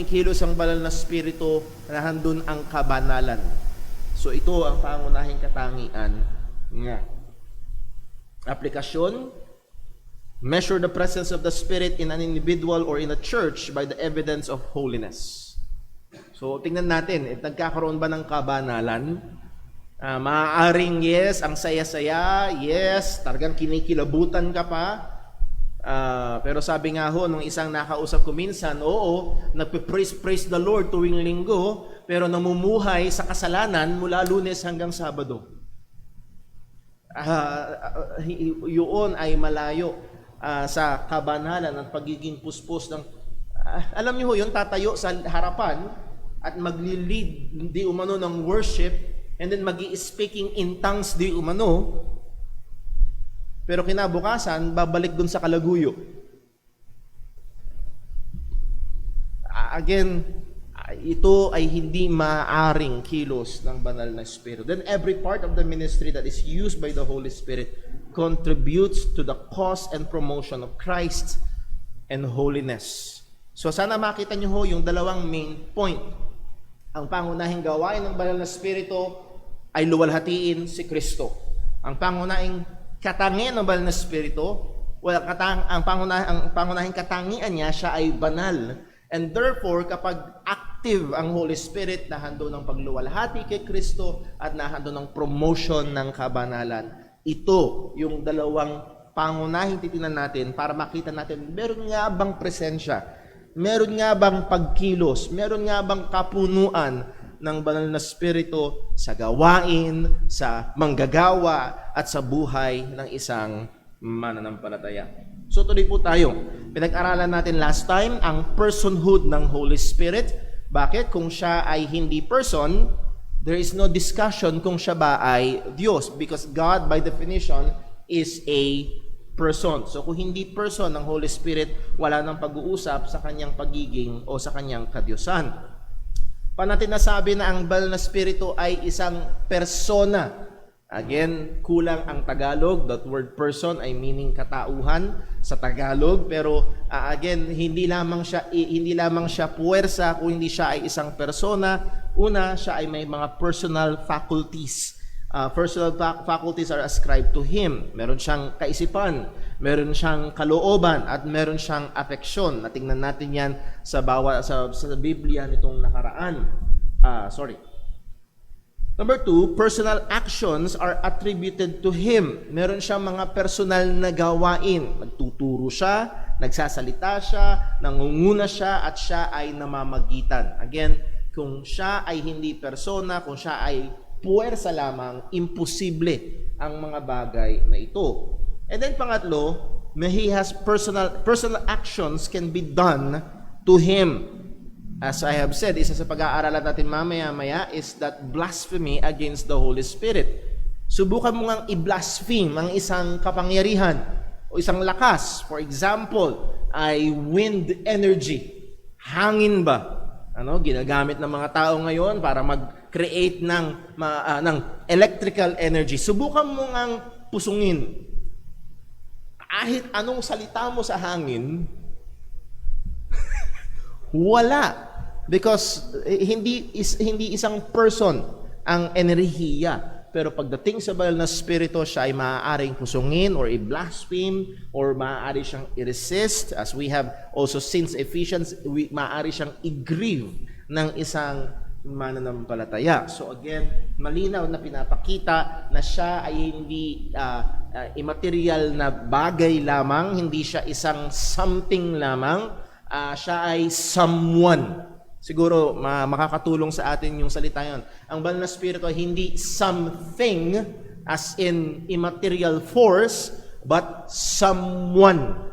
kumikilos ang banal na spirito, nahandun ang kabanalan. So ito ang pangunahing katangian nga. Aplikasyon, measure the presence of the Spirit in an individual or in a church by the evidence of holiness. So tingnan natin, nagkakaroon ba ng kabanalan? Maaaring yes, ang saya-saya, yes, talagang kinikilabutan ka pa. Pero sabi nga ho, nung isang nakausap ko minsan, oo, nagpe-praise the Lord tuwing linggo, pero namumuhay sa kasalanan mula Lunes hanggang Sabado. Yun ay malayo sa kabanalan at pagiging puspos ng... alam niyo ho, yun tatayo sa harapan at magli-lead di umano ng worship, and then speaking in tongues di umano, pero kinabukasan, babalik dun sa kalaguyo. Again, ito ay hindi maaaring kilos ng banal na Espiritu. Then every part of the ministry that is used by the Holy Spirit contributes to the cause and promotion of Christ and holiness. So sana makita niyo ho yung dalawang main point. Ang pangunahing gawain ng banal na Espiritu ay luwalhatiin si Kristo. Ang pangunahing katangian ng banal na Espiritu, ang pangunahing katangian niya, siya ay banal. And therefore, kapag active ang Holy Spirit, nahando ng pagluwalhati kay Kristo at nahando ng promotion ng kabanalan. Ito yung dalawang pangunahing titinan natin para makita natin, meron nga bang presensya? Meron nga bang pagkilos? Meron nga bang kapunuan ng banal na Espiritu sa gawain, sa manggagawa, at sa buhay ng isang mananampalataya? So tuloy po tayo. Pinag-aralan natin last time ang personhood ng Holy Spirit. Bakit? Kung siya ay hindi person, there is no discussion kung siya ba ay Diyos, because God by definition is a person. So kung hindi person ng Holy Spirit, wala nang pag-uusap sa kanyang pagiging o sa kanyang kadyosan. Pa natin nasabi na ang banal na Espiritu ay isang persona. Again, kulang ang Tagalog. That word person ay meaning katauhan sa Tagalog, pero again, hindi lamang siya puwersa, kung hindi siya ay isang persona. Una, siya ay may mga personal faculties. Personal faculties are ascribed to Him. Meron siyang kaisipan, meron siyang kalooban, at meron siyang affection. Natingnan natin yan sa Biblia nitong nakaraan. Number 2, personal actions are attributed to Him. Meron siyang mga personal na gawain. Nagtuturo siya, nagsasalita siya, nangunguna siya, at siya ay namamagitan. Again, kung siya ay hindi persona, kung siya ay puwersa lamang, imposible ang mga bagay na ito. And then pangatlo, He has personal actions can be done to Him. As I have said, isa sa pag-aaralan natin mamaya is that blasphemy against the Holy Spirit. Subukan mo ngang i-blaspheme ang isang kapangyarihan o isang lakas. For example, ay wind energy. Hangin ba? Ginagamit ng mga tao ngayon para mag-create ng electrical energy. Subukan mo ngang pusungin. Kahit anong salita mo sa hangin, wala. Because hindi isang person ang enerhiya. Pero pagdating sa banal na Espiritu, siya ay maaaring pusungin or i-blaspheme or maaari siyang i-resist. As we have also seen sa Ephesians, maaari siyang i-grieve ng isang mananampalataya. So again, malinaw na pinapakita na siya ay hindi immaterial na bagay lamang, hindi siya isang something lamang, siya ay someone. Siguro makakatulong sa atin yung salita yon. Ang banal na Espiritu ay hindi something as in immaterial force, but someone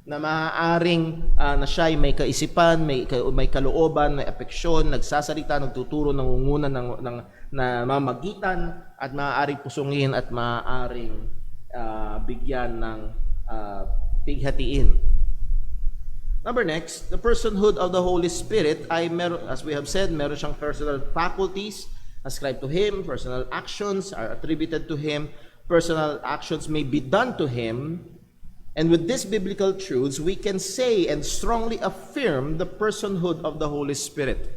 na maaaring na siya ay may kaisipan, may kalooban, may apeksyon, nagsasalita, nagtuturo, nangunguna, na mamagitan, at maaaring pusungin at maaaring bigyan ng pighatiin. Number next, the personhood of the Holy Spirit ay as we have said, meron siyang personal faculties ascribed to Him, personal actions are attributed to Him, personal actions may be done to Him, And with these biblical truths, we can say and strongly affirm the personhood of the Holy Spirit.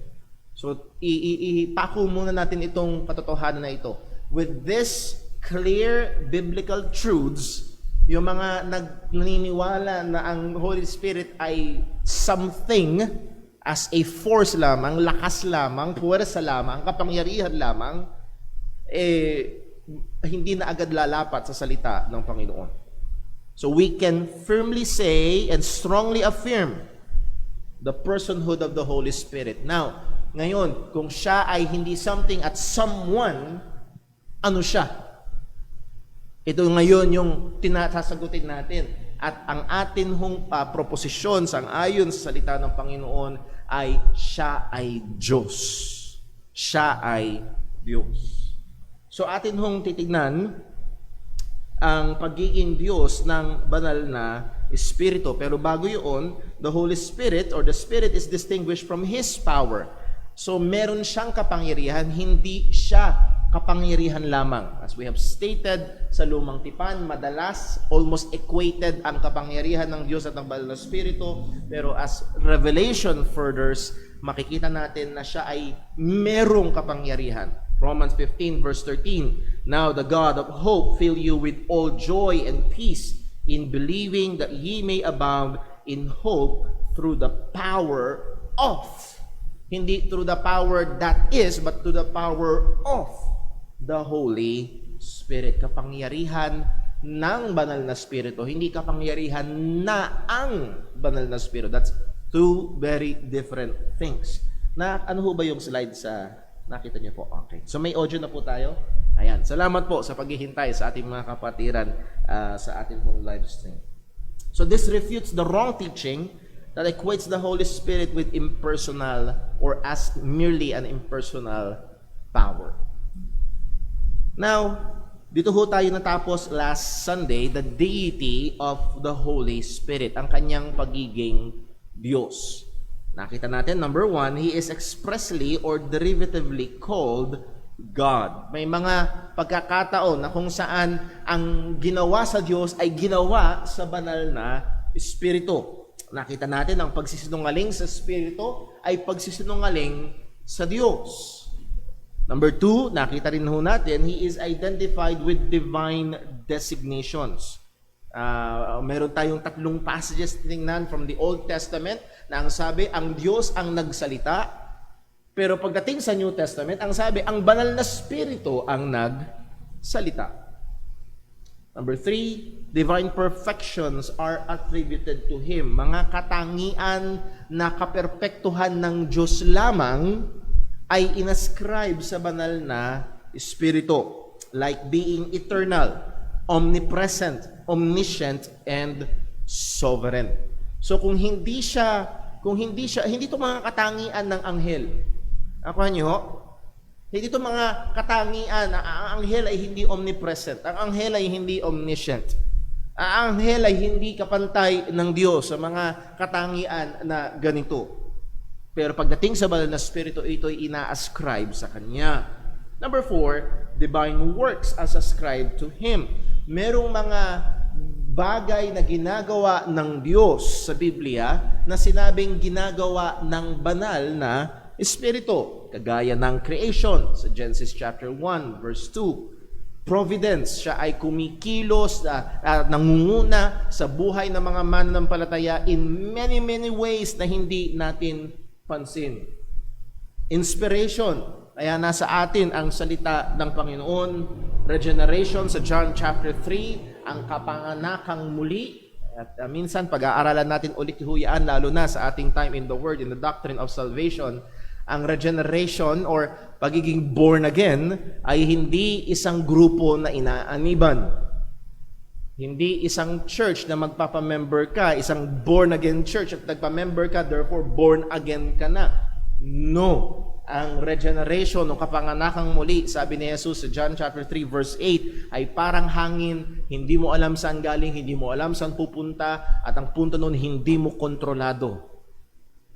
So, ipako muna natin itong katotohanan na ito. With this clear biblical truths, yung mga naniniwala na ang Holy Spirit ay something as a force lamang, lakas lamang, puwersa lamang, kapangyarihan lamang, hindi na agad lalapat sa salita ng Panginoon. So we can firmly say and strongly affirm the personhood of the Holy Spirit. Now, ngayon, kung siya ay hindi something at someone, ano siya? Ito ngayon yung tinasasagutin natin. At ang atin hong proposisyon sang-ayon sa salita ng Panginoon ay siya ay Diyos. Siya ay Diyos. So atin hong titignan ang pagiging Diyos ng banal na Espiritu. Pero bago yun, the Holy Spirit or the Spirit is distinguished from His power. So meron siyang kapangyarihan, hindi siya kapangyarihan lamang. As we have stated sa Lumang Tipan, madalas almost equated ang kapangyarihan ng Diyos at ng banal na Espiritu. Pero as Revelation furthers, makikita natin na siya ay merong kapangyarihan. Romans 15 verse 13, Now the God of hope fill you with all joy and peace in believing that ye may abound in hope through the power of, hindi through the power that is, but to the power of the Holy Spirit. Kapangyarihan ng banal na Espiritu, hindi kapangyarihan na ang banal na Espiritu. That's two very different things. Na ano ho ba yung slide sa nakita niyo po? Okay. So may audio na po tayo. Ayan. Salamat po sa paghihintay sa ating mga kapatiran sa ating pong live stream. So this refutes the wrong teaching that equates the Holy Spirit with impersonal or as merely an impersonal power. Now, dito ho tayo natapos last Sunday, the deity of the Holy Spirit, ang kanyang pagiging Diyos. Nakita natin, number 1, He is expressly or derivatively called God. May mga pagkakataon na kung saan ang ginawa sa Diyos ay ginawa sa banal na Espiritu. Nakita natin, ang pagsisinungaling sa Espiritu ay pagsisinungaling sa Diyos. Number 2, nakita rin ho natin, He is identified with divine designations. Meron tayong 3 passages tingnan from the Old Testament na ang sabi, ang Diyos ang nagsalita. Pero pagdating sa New Testament, ang sabi, ang banal na Espiritu ang nagsalita. Number 3, divine perfections are attributed to Him. Mga katangian na kaperpektuhan ng Diyos lamang ay inascribe sa banal na Espiritu. Like being eternal, omnipresent, omniscient, and sovereign. So kung hindi ito mga katangian ng anghel. Nakuha niyo? Hindi ito mga katangian na ang anghel ay hindi omnipresent, ang anghel ay hindi omniscient. Ang anghel ay hindi kapantay ng Diyos sa mga katangian na ganito. Pero pagdating sa banal na Espiritu, ito ay ina-ascribe sa Kanya. Number 4, divine works as ascribed to Him. Merong mga bagay na ginagawa ng Diyos sa Biblia na sinabing ginagawa ng banal na Espiritu. Kagaya ng creation sa Genesis chapter 1 verse 2. Providence, siya ay kumikilos, nangunguna sa buhay ng mga mananampalataya in many ways na hindi natin pansin. Inspiration, kaya nasa atin ang salita ng Panginoon. Regeneration sa John chapter 3, ang kapanganakang muli. At minsan pag-aaralan natin ulit huyaan, lalo na sa ating time in the Word, in the doctrine of salvation. Ang regeneration or pagiging born again ay hindi isang grupo na inaaniban. Hindi isang church na magpapamember ka, isang born again church at nagpamember ka, therefore born again ka na. No. Ang regeneration o kapanganakang muli, sabi ni Jesus sa John chapter 3 verse 8, ay parang hangin, hindi mo alam saan galing, hindi mo alam saan pupunta, at ang punto nun, hindi mo kontrolado.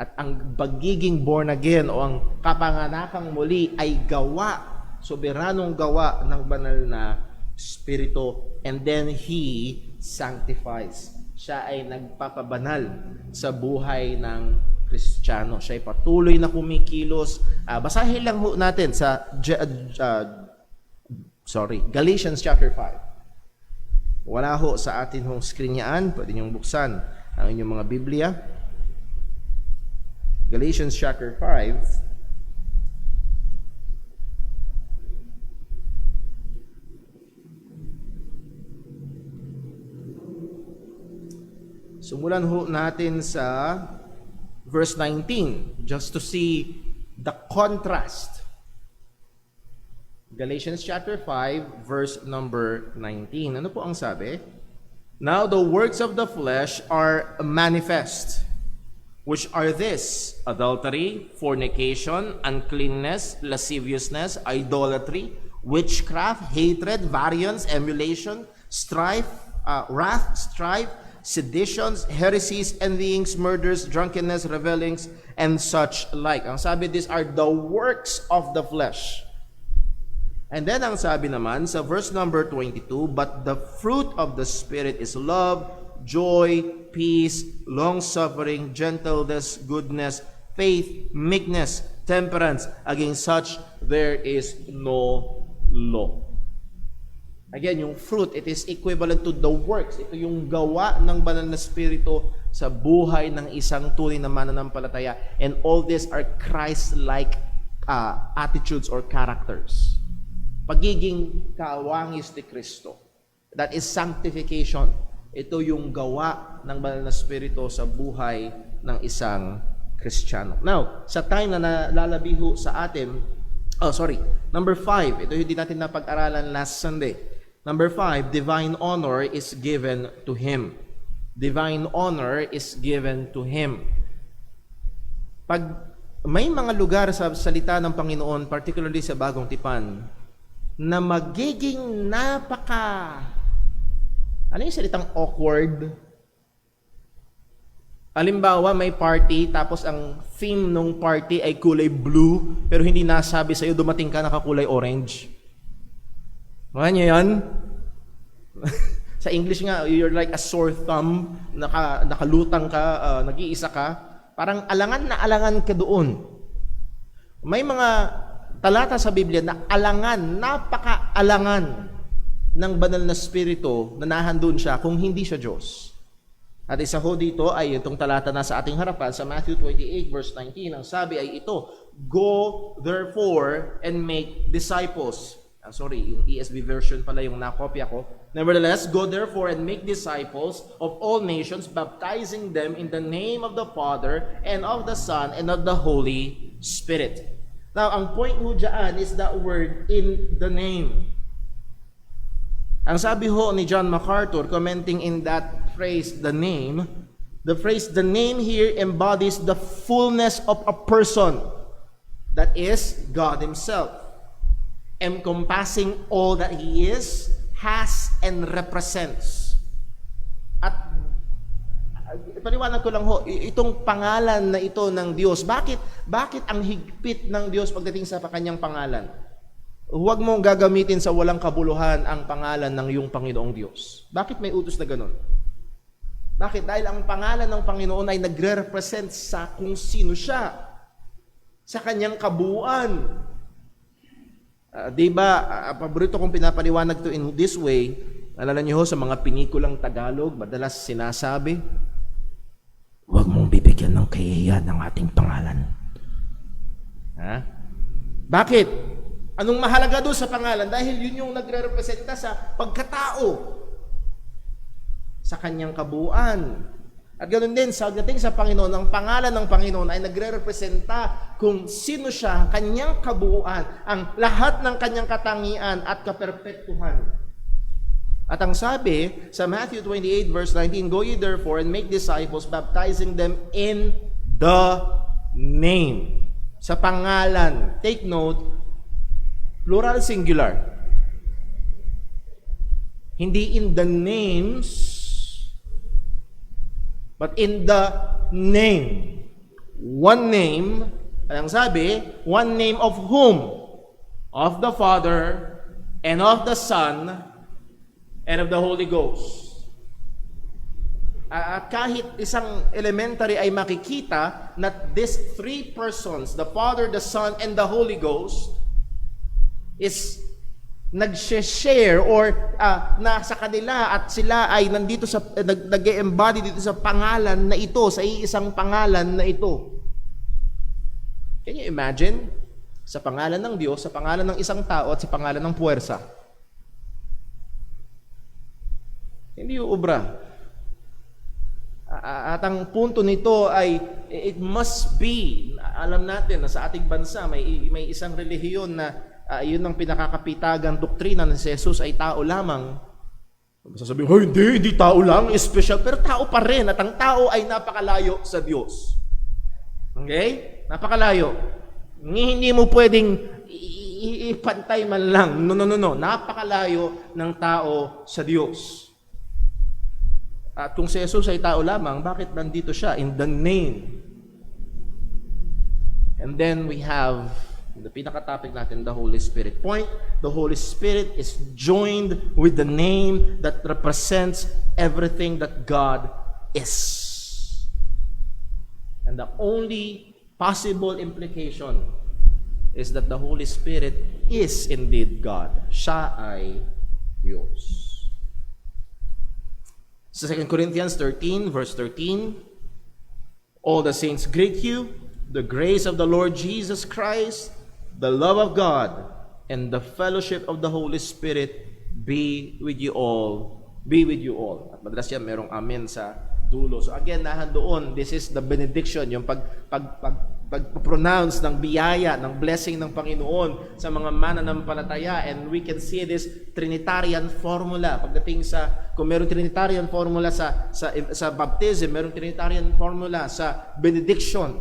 At ang pagiging born again o ang kapanganakang muli ay gawa, soberanong gawa ng banal na Espiritu, and then He sanctifies. siya ay nagpapabanal sa buhay ng Kristiyano. Siya ay patuloy na kumikilos. Basahin lang ho natin sa Galatians chapter 5. Wala ho sa atin hong screen yaan. Pwede niyong buksan ang inyong mga Biblia. Galatians chapter 5. Sumulan ho natin sa verse 19 just to see the contrast. Galatians chapter 5 verse number 19. Ano po ang sabi? Now the works of the flesh are manifest, which are this: adultery, fornication, uncleanness, lasciviousness, idolatry, witchcraft, hatred, variance, emulation, strife, wrath, strife, seditions, heresies, envyings, murders, drunkenness, revelings, and such like. Ang sabi, these are the works of the flesh. And then ang sabi naman sa verse number 22, but the fruit of the Spirit is love, joy, peace, long-suffering, gentleness, goodness, faith, meekness, temperance. Against such there is no law. Again, yung fruit, it is equivalent to the works. Ito yung gawa ng banal na Espiritu sa buhay ng isang tunay na mananampalataya. And all these are Christ-like attitudes or characters. Pagiging kawangis ni Kristo. That is sanctification. Ito yung gawa ng banal na Espiritu sa buhay ng isang Kristiyano. Now, sa time na nalalabiho sa atin, number 5, ito yung hindi natin napag-aralan last Sunday. Number 5, divine honor is given to Him. Divine honor is given to Him. Pag may mga lugar sa salita ng Panginoon, particularly sa Bagong Tipan, na magiging ano yung salitang awkward? Halimbawa, may party, tapos ang theme ng party ay kulay blue, pero hindi nasabi sa'yo, dumating ka nakakulay orange. Mga niyo yan? Sa English nga, you're like a sore thumb, nakalutang ka, nag-iisa ka, parang alangan na alangan ka doon. May mga talata sa Biblia na alangan, napaka-alangan ng banal na Espiritu na nahandun siya kung hindi siya Diyos. At isa ho dito ay itong talata na sa ating harapan sa Matthew 28 verse 19. Ang sabi ay ito, go therefore and make disciples. Yung ESV version pala yung nakopya ko. Nevertheless, go therefore and make disciples of all nations, baptizing them in the name of the Father and of the Son and of the Holy Spirit. Now, ang point mo dyan is that word, in the name. Ang sabi ho ni John MacArthur, commenting in that phrase, the name, the phrase, the name here embodies the fullness of a person. That is, God Himself. Encompassing all that He is, has, and represents. At paliwanag ko lang ho, itong pangalan na ito ng Diyos, bakit ang higpit ng Diyos pagdating sa kanyang pangalan? Huwag mong gagamitin sa walang kabuluhan ang pangalan ng iyong Panginoong Diyos. Bakit may utos na ganun? Bakit? Dahil ang pangalan ng Panginoon ay nagre-represent sa kung sino siya, sa kanyang kabuuan. Paborito kong pinapaliwanag to in this way. Alala niyo ho, sa mga pinikulang Tagalog, madalas sinasabi, huwag mong bibigyan ng kahihiyan ng ating pangalan. Bakit? Anong mahalaga doon sa pangalan? Dahil yun yung nagre-representa sa pagkatao, sa kanyang kabuuan. At ganoon din, sa dating sa Panginoon, ang pangalan ng Panginoon ay nagre-representa kung sino siya, kanyang kabuuan, ang lahat ng kanyang katangian at kaperpektuhan. At ang sabi sa Matthew 28 verse 19, go ye therefore and make disciples, baptizing them in the name. Sa pangalan. Take note, plural singular. Hindi in the names, but in the name. One name, ang sabi, one name of whom? Of the Father, and of the Son, and of the Holy Ghost. kahit isang elementary ay makikita na these three persons, the Father, the Son, and the Holy Ghost, is nag-share or nasa kanila at sila ay nandito sa nag-embody dito sa pangalan na ito, sa iisang pangalan na ito. Can you imagine? Sa pangalan ng Diyos, sa pangalan ng isang tao at sa pangalan ng puwersa. Hindi uubra. At ang punto nito ay it must be, alam natin na sa ating bansa may isang relihiyon na yun ang pinakakapitagang doktrina na si Jesus ay tao lamang. Sasabihin, hindi tao lang, special, pero tao pa rin at ang tao ay napakalayo sa Diyos. Okay? Napakalayo. Hindi mo pwedeng ipantay man lang. No. Napakalayo ng tao sa Diyos. At kung si Jesus ay tao lamang, bakit nandito siya? In the name. And then we have, the pinaka-topic natin, the Holy Spirit. Point, the Holy Spirit is joined with the name that represents everything that God is. And the only possible implication is that the Holy Spirit is indeed God. Siya ay Diyos. So 2 Corinthians 13, verse 13, all the saints greet you, the grace of the Lord Jesus Christ, the love of God, and the fellowship of the Holy Spirit be with you all. Be with you all. At madalas yan, merong amen sa dulo. So again, doon, this is the benediction, yung pag-pronounce ng biyaya, ng blessing ng Panginoon sa mga mananampalataya. And we can see this Trinitarian formula. Pagdating sa, kung meron Trinitarian formula sa baptism, meron Trinitarian formula sa benediction.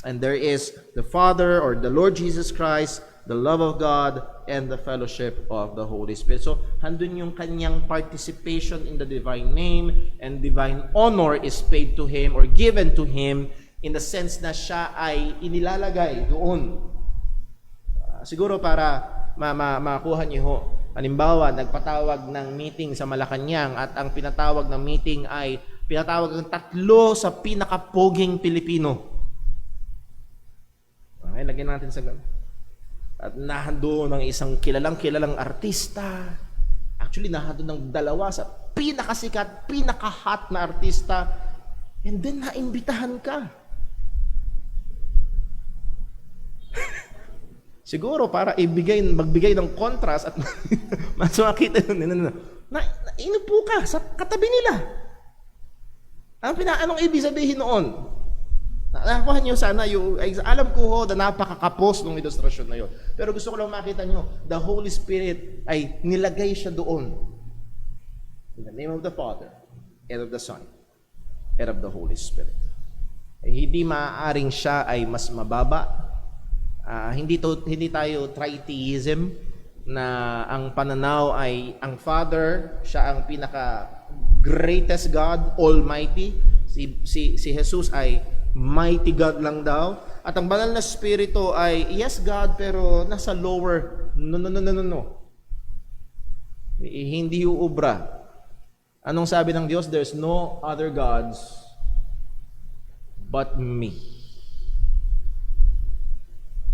And there is the Father or the Lord Jesus Christ, the love of God, and the fellowship of the Holy Spirit. So, handun yung kanyang participation in the divine name, and divine honor is paid to Him or given to Him in the sense na siya ay inilalagay doon. Siguro para makuha niyo ho, halimbawa, nagpatawag ng meeting sa Malacanang at ang pinatawag ng meeting ay pinatawag ng 3 sa pinakapoging Pilipino. Okay, lagyan natin sa gano'n. At nahando ng isang kilalang artista. Actually, nahando ng 2 sa pinakasikat, pinaka-hot na artista. And then, naimbitahan ka. Siguro, para magbigay ng contrast at mas makita yun. Inupo ka sa katabi nila. Anong ibig sabihin noon? Nakuha niyo sana alam ko ho na napakakapos ng ilustrasyon na yun. Pero gusto ko lang makita niyo, the Holy Spirit ay nilagay siya doon. In the name of the Father, and of the Son, and of the Holy Spirit. Hindi maaaring siya ay mas mababa. Hindi tayo tritheism na ang pananaw ay ang Father, siya ang pinaka greatest God, Almighty. Si Jesus ay mighty God lang daw. At ang banal na spirito ay, yes God, pero nasa lower. No. Hindi uubra. Anong sabi ng Diyos? There's no other gods but me.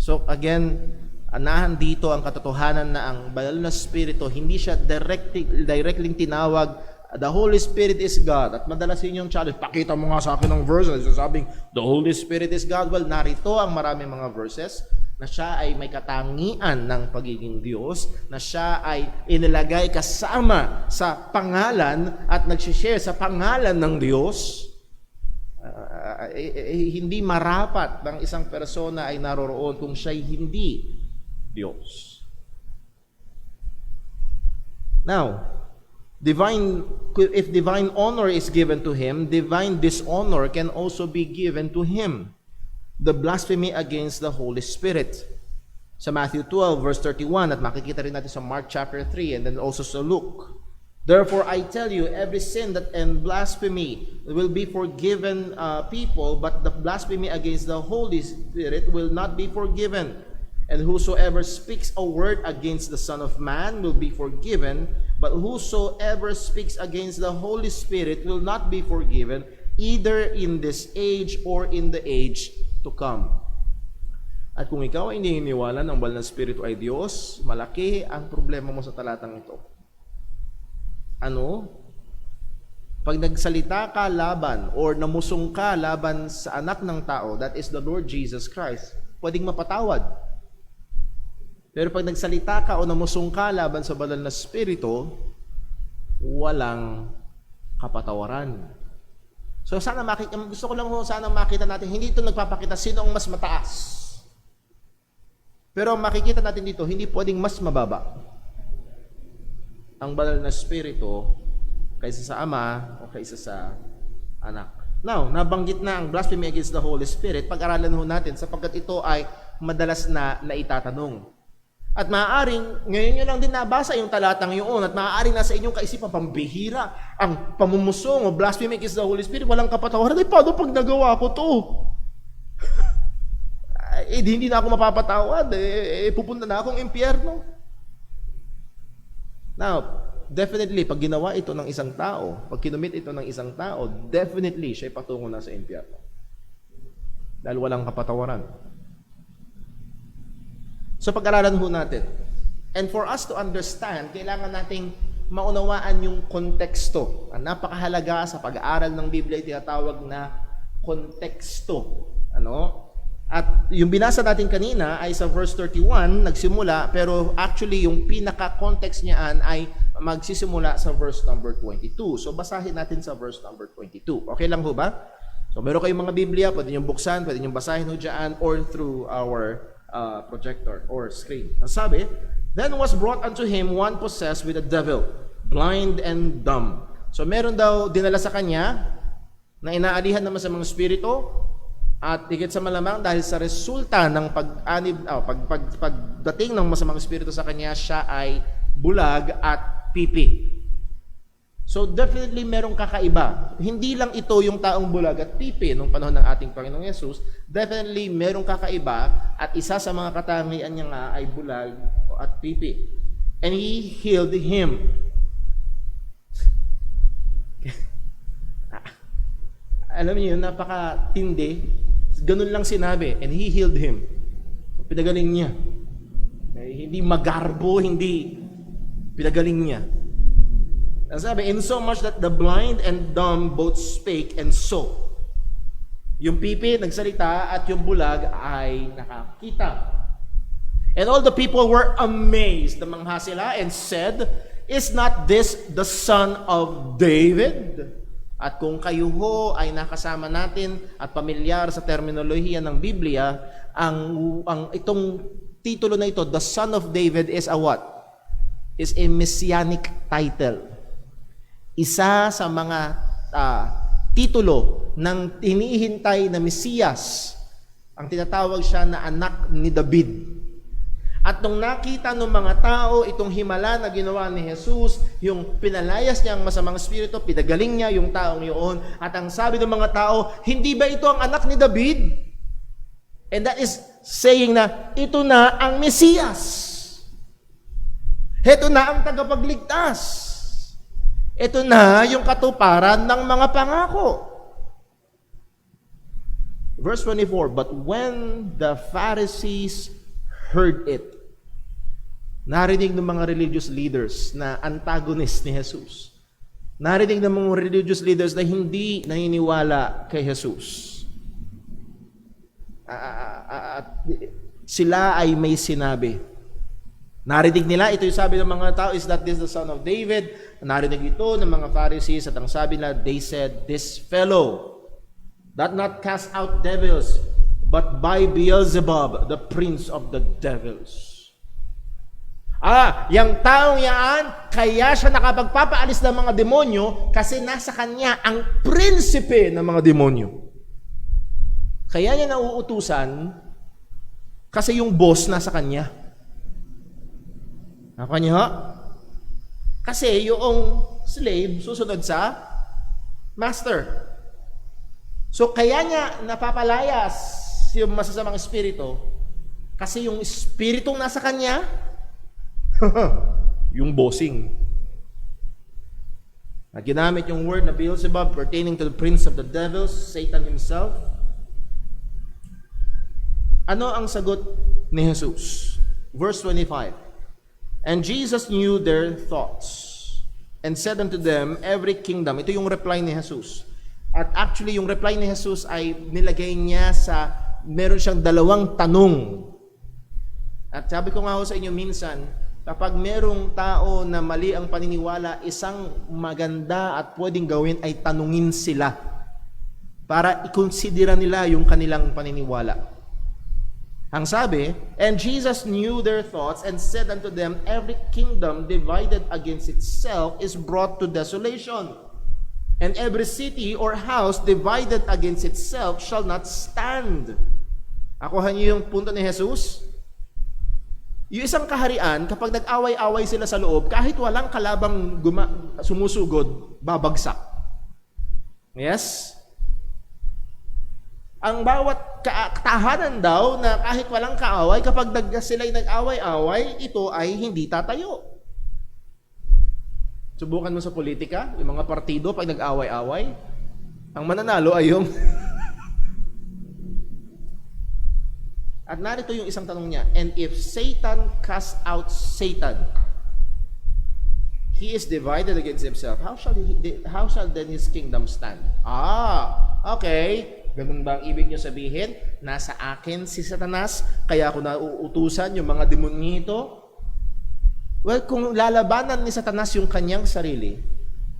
So again, anahan dito ang katotohanan na ang banal na spirito, hindi siya directly tinawag the Holy Spirit is God. At madalas yun yung challenge. Pakita mo nga sa akin ng verse. Sabing, the Holy Spirit is God. Well, narito ang maraming mga verses na siya ay may katangian ng pagiging Diyos, na siya ay inilagay kasama sa pangalan at nagsishare sa pangalan ng Diyos. Hindi marapat ng isang persona ay naroroon kung siya'y hindi Diyos. Now, if divine honor is given to Him, divine dishonor can also be given to Him. The blasphemy against the Holy Spirit. Sa Matthew 12, verse 31, at makikita rin natin sa Mark chapter 3, and then also sa Luke. Therefore, I tell you, every sin and blasphemy will be forgiven people, but the blasphemy against the Holy Spirit will not be forgiven. And whosoever speaks a word against the Son of Man will be forgiven, but whosoever speaks against the Holy Spirit will not be forgiven, either in this age or in the age to come. At kung ikaw ay naniniwala ng banal na Espiritu ay Diyos, malaki ang problema mo sa talatang ito. Ano? Pag nagsalita ka laban or namusong ka laban sa anak ng tao, that is the Lord Jesus Christ, pwedeng mapatawad. Pero pag nagsalita ka o namusong ka laban sa banal na Espiritu, walang kapatawaran. So sana gusto ko lang sana makita natin, hindi ito nagpapakita sino ang mas mataas. Pero makikita natin dito, hindi pwedeng mas mababa ang banal na Espiritu kaysa sa Ama o kaysa sa Anak. Now, nabanggit na ang blasphemy against the Holy Spirit, pag-aralan ho natin sapagkat ito ay madalas na naitatanong. At maaaring, ngayon nyo lang din nabasa yung talatang yun, at maaaring nasa inyong kaisipan, pambihira, ang pamumusong o blasphemy against the Holy Spirit, walang kapatawaran. Ay, paano pag nagawa ko to? Hindi na ako mapapatawad. Pupunta na akong impyerno. Now, definitely, pag ginawa ito ng isang tao, pag kinumit ito ng isang tao, definitely, siya'y patungo na sa impyerno. Dahil walang kapatawaran. So pag-aralan ho natin. And for us to understand, kailangan nating maunawaan yung konteksto. Ang napakahalaga sa pag-aaral ng Biblia ay tinatawag na konteksto. Ano? At yung binasa natin kanina ay sa verse 31, nagsimula, pero actually yung pinaka-context niyan ay magsisimula sa verse number 22. So basahin natin sa verse number 22. Okay lang ho ba? So meron kayong mga Biblia, pwede nyo buksan, pwede nyo basahin ho dyan, or through our projector or screen. Ang sabi, then was brought unto him one possessed with a devil, blind and dumb. So meron daw dinala sa kanya na inaalihan naman sa mga spirito, at higit sa malamang dahil sa resulta ng pagdating ng masamang spirito sa kanya, siya ay bulag at pipi. So definitely merong kakaiba. Hindi lang ito yung taong bulag at pipi nung panahon ng ating Panginoong Yesus. Definitely merong kakaiba, at isa sa mga katangian niya nga ay bulag at pipi. And he healed him. Alam niyo, napakatindi. Ganun lang sinabi. And he healed him. Pinagaling niya. Hindi magarbo, hindi. Pinagaling niya. Ang sabi, in so much that the blind and dumb both spake and saw. Yung pipi nagsalita at yung bulag ay nakakita. And all the people were amazed. Namangha sila and said, is not this the son of David? At kung kayo ho ay nakasama natin at pamilyar sa terminolohiya ng Biblia, ang itong titulo na ito, the son of David, is a what? Is a messianic title. Isa sa mga titulo ng hinihintay na Mesiyas, ang tinatawag siya na anak ni David. At nung nakita ng mga tao itong himala na ginawa ni Jesus, yung pinalayas niya ang masamang spirito, pinagaling niya yung taong yun, at ang sabi ng mga tao, hindi ba ito ang anak ni David? And that is saying na ito na ang Mesiyas. Ito na ang tagapagligtas. Ito na yung katuparan ng mga pangako. Verse 24, but when the Pharisees heard it, narinig ng mga religious leaders na antagonist ni Jesus. Narinig ng mga religious leaders na hindi naniniwala kay Jesus. Sila ay may sinabi. Narinig nila, ito yung sabi ng mga tao, is that this the son of David? Narinig ito ng mga Pharisees, at ang sabi nila, they said, this fellow that not cast out devils, but by Beelzebub, the prince of the devils. Yung taong yan, kaya siya nakapagpapaalis ng mga demonyo kasi nasa kanya ang prinsipe ng mga demonyo. Kaya niya nauutusan kasi yung boss nasa kanya. Ako niyo? Kasi yung slave susunod sa master. So kaya niya napapalayas yung masasamang espiritu Kasi yung spiritong nasa kanya, yung bossing. At ginamit yung word na Beelzebub pertaining to the prince of the devils, Satan himself. Ano ang sagot ni Jesus? Verse 25. And Jesus knew their thoughts and said unto them, every kingdom. Ito yung reply ni Jesus. At actually, yung reply ni Jesus ay nilagay niya sa, meron siyang dalawang tanong. At sabi ko nga ho sa inyo minsan, kapag merong tao na mali ang paniniwala, isang maganda at pwedeng gawin ay tanungin sila para ikonsidera nila yung kanilang paniniwala. Ang sabi, and Jesus knew their thoughts and said unto them, every kingdom divided against itself is brought to desolation. And every city or house divided against itself shall not stand. Nakuha niyo yung punto ni Jesus? Yung isang kaharian, kapag nag-away-away sila sa loob, kahit walang kalabang sumusugod, babagsak. Yes? Ang bawat tahanan daw na kahit walang kaaway, kapag sila'y nag-away-away, ito ay hindi tatayo. Subukan mo sa politika, yung mga partido, pag nag-away-away, ang mananalo ay yung... At narito yung isang tanong niya, and if Satan cast out Satan, he is divided against himself. How shall then his kingdom stand? Okay. Ganun ba ang ibig niyo sabihin? Nasa akin si Satanas, kaya ako nauutusan yung mga demonyo ito? Well, kung lalabanan ni Satanas yung kanyang sarili,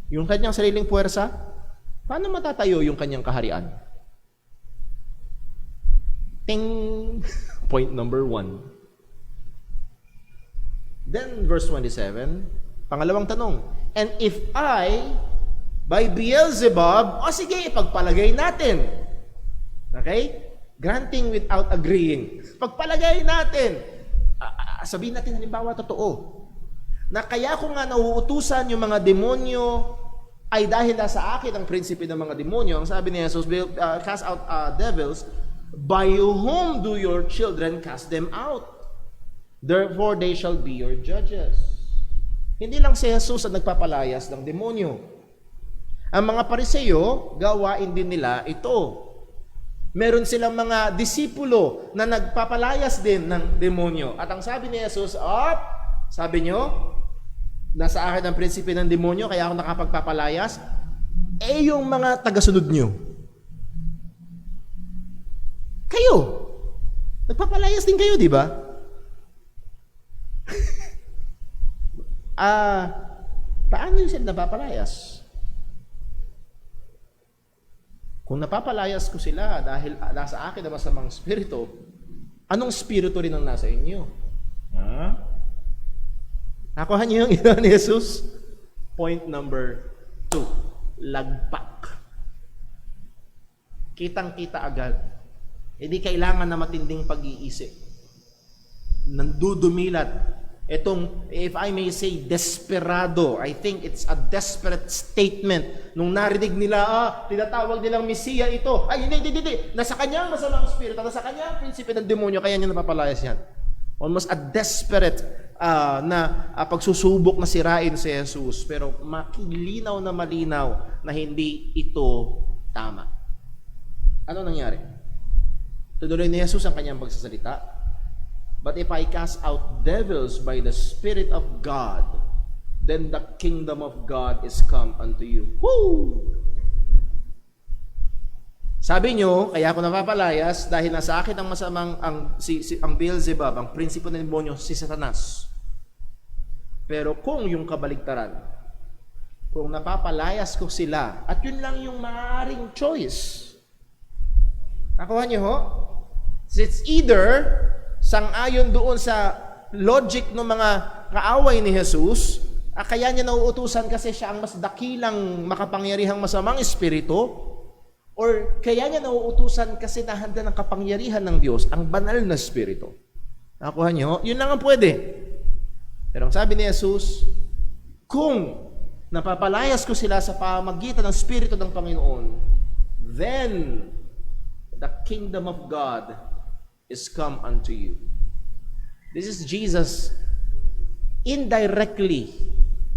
yung kanyang sariling puwersa, paano matatayo yung kanyang kaharian? Ting! Point number 1. Then, verse 27, pangalawang tanong, and if I, by Beelzebub, sige, pagpalagay natin. Okay? Granting without agreeing. Pagpalagay natin. Sabihin natin, halimbawa, totoo. Na kaya ko nga nauutusan yung mga demonyo ay dahil sa akin ang prinsipe ng mga demonyo. Ang sabi ni Jesus, cast out devils, by whom do your children cast them out? Therefore, they shall be your judges. Hindi lang si Jesus ang nagpapalayas ng demonyo. Ang mga Pariseo, gawain din nila ito. Meron silang mga disipulo na nagpapalayas din ng demonyo. At ang sabi ni Jesus, sabi nyo, nasa akin ang prinsipe ng demonyo, kaya ako nakapagpapalayas, yung mga tagasunod nyo. Kayo, nagpapalayas din kayo, di ba? Paano yung sila napapalayas? Kung napapalayas ko sila dahil nasa akin ang masamang spirito, anong spirito rin ang nasa inyo? Nakuha niyo yung ina ni Jesus? Point number 2, lagpak. Kitang-kita agad. Hindi kailangan na matinding pag-iisip. Nandudumilat. Itong, if I may say, desperado. I think it's a desperate statement. Nung narinig nila, tinatawag nilang Mesiya ito. Hindi. Nasa kanyang masamang spirito, nasa kanyang prinsipe ng demonyo, kaya niya napapalayas yan. Almost a desperate na pagsusubok na sirain si Jesus. Pero makilinaw na malinaw na hindi ito tama. Ano nangyari? Tuloy ni Jesus ang kanyang pagsasalita. But if I cast out devils by the Spirit of God, then the kingdom of God is come unto you. Woo! Sabi nyo, kaya ako napapalayas dahil nasa akin ang masamang ang Beelzebub, ang prinsipo ng demonyo, si Satanas. Pero kung yung kabaligtaran, kung napapalayas ko sila, at yun lang yung maaaring choice. Nakuha nyo ho? It's either sang-ayon doon sa logic ng mga kaaway ni Jesus, kaya niya nauutusan kasi siya ang mas dakilang makapangyarihang masamang espiritu, or kaya niya nauutusan kasi nahanda ng kapangyarihan ng Diyos, ang banal na espiritu. Nakuha niyo? Yun lang ang pwede. Pero ang sabi ni Jesus, kung napapalayas ko sila sa pamagitan ng espiritu ng Panginoon, then the kingdom of God is come unto you. This is Jesus indirectly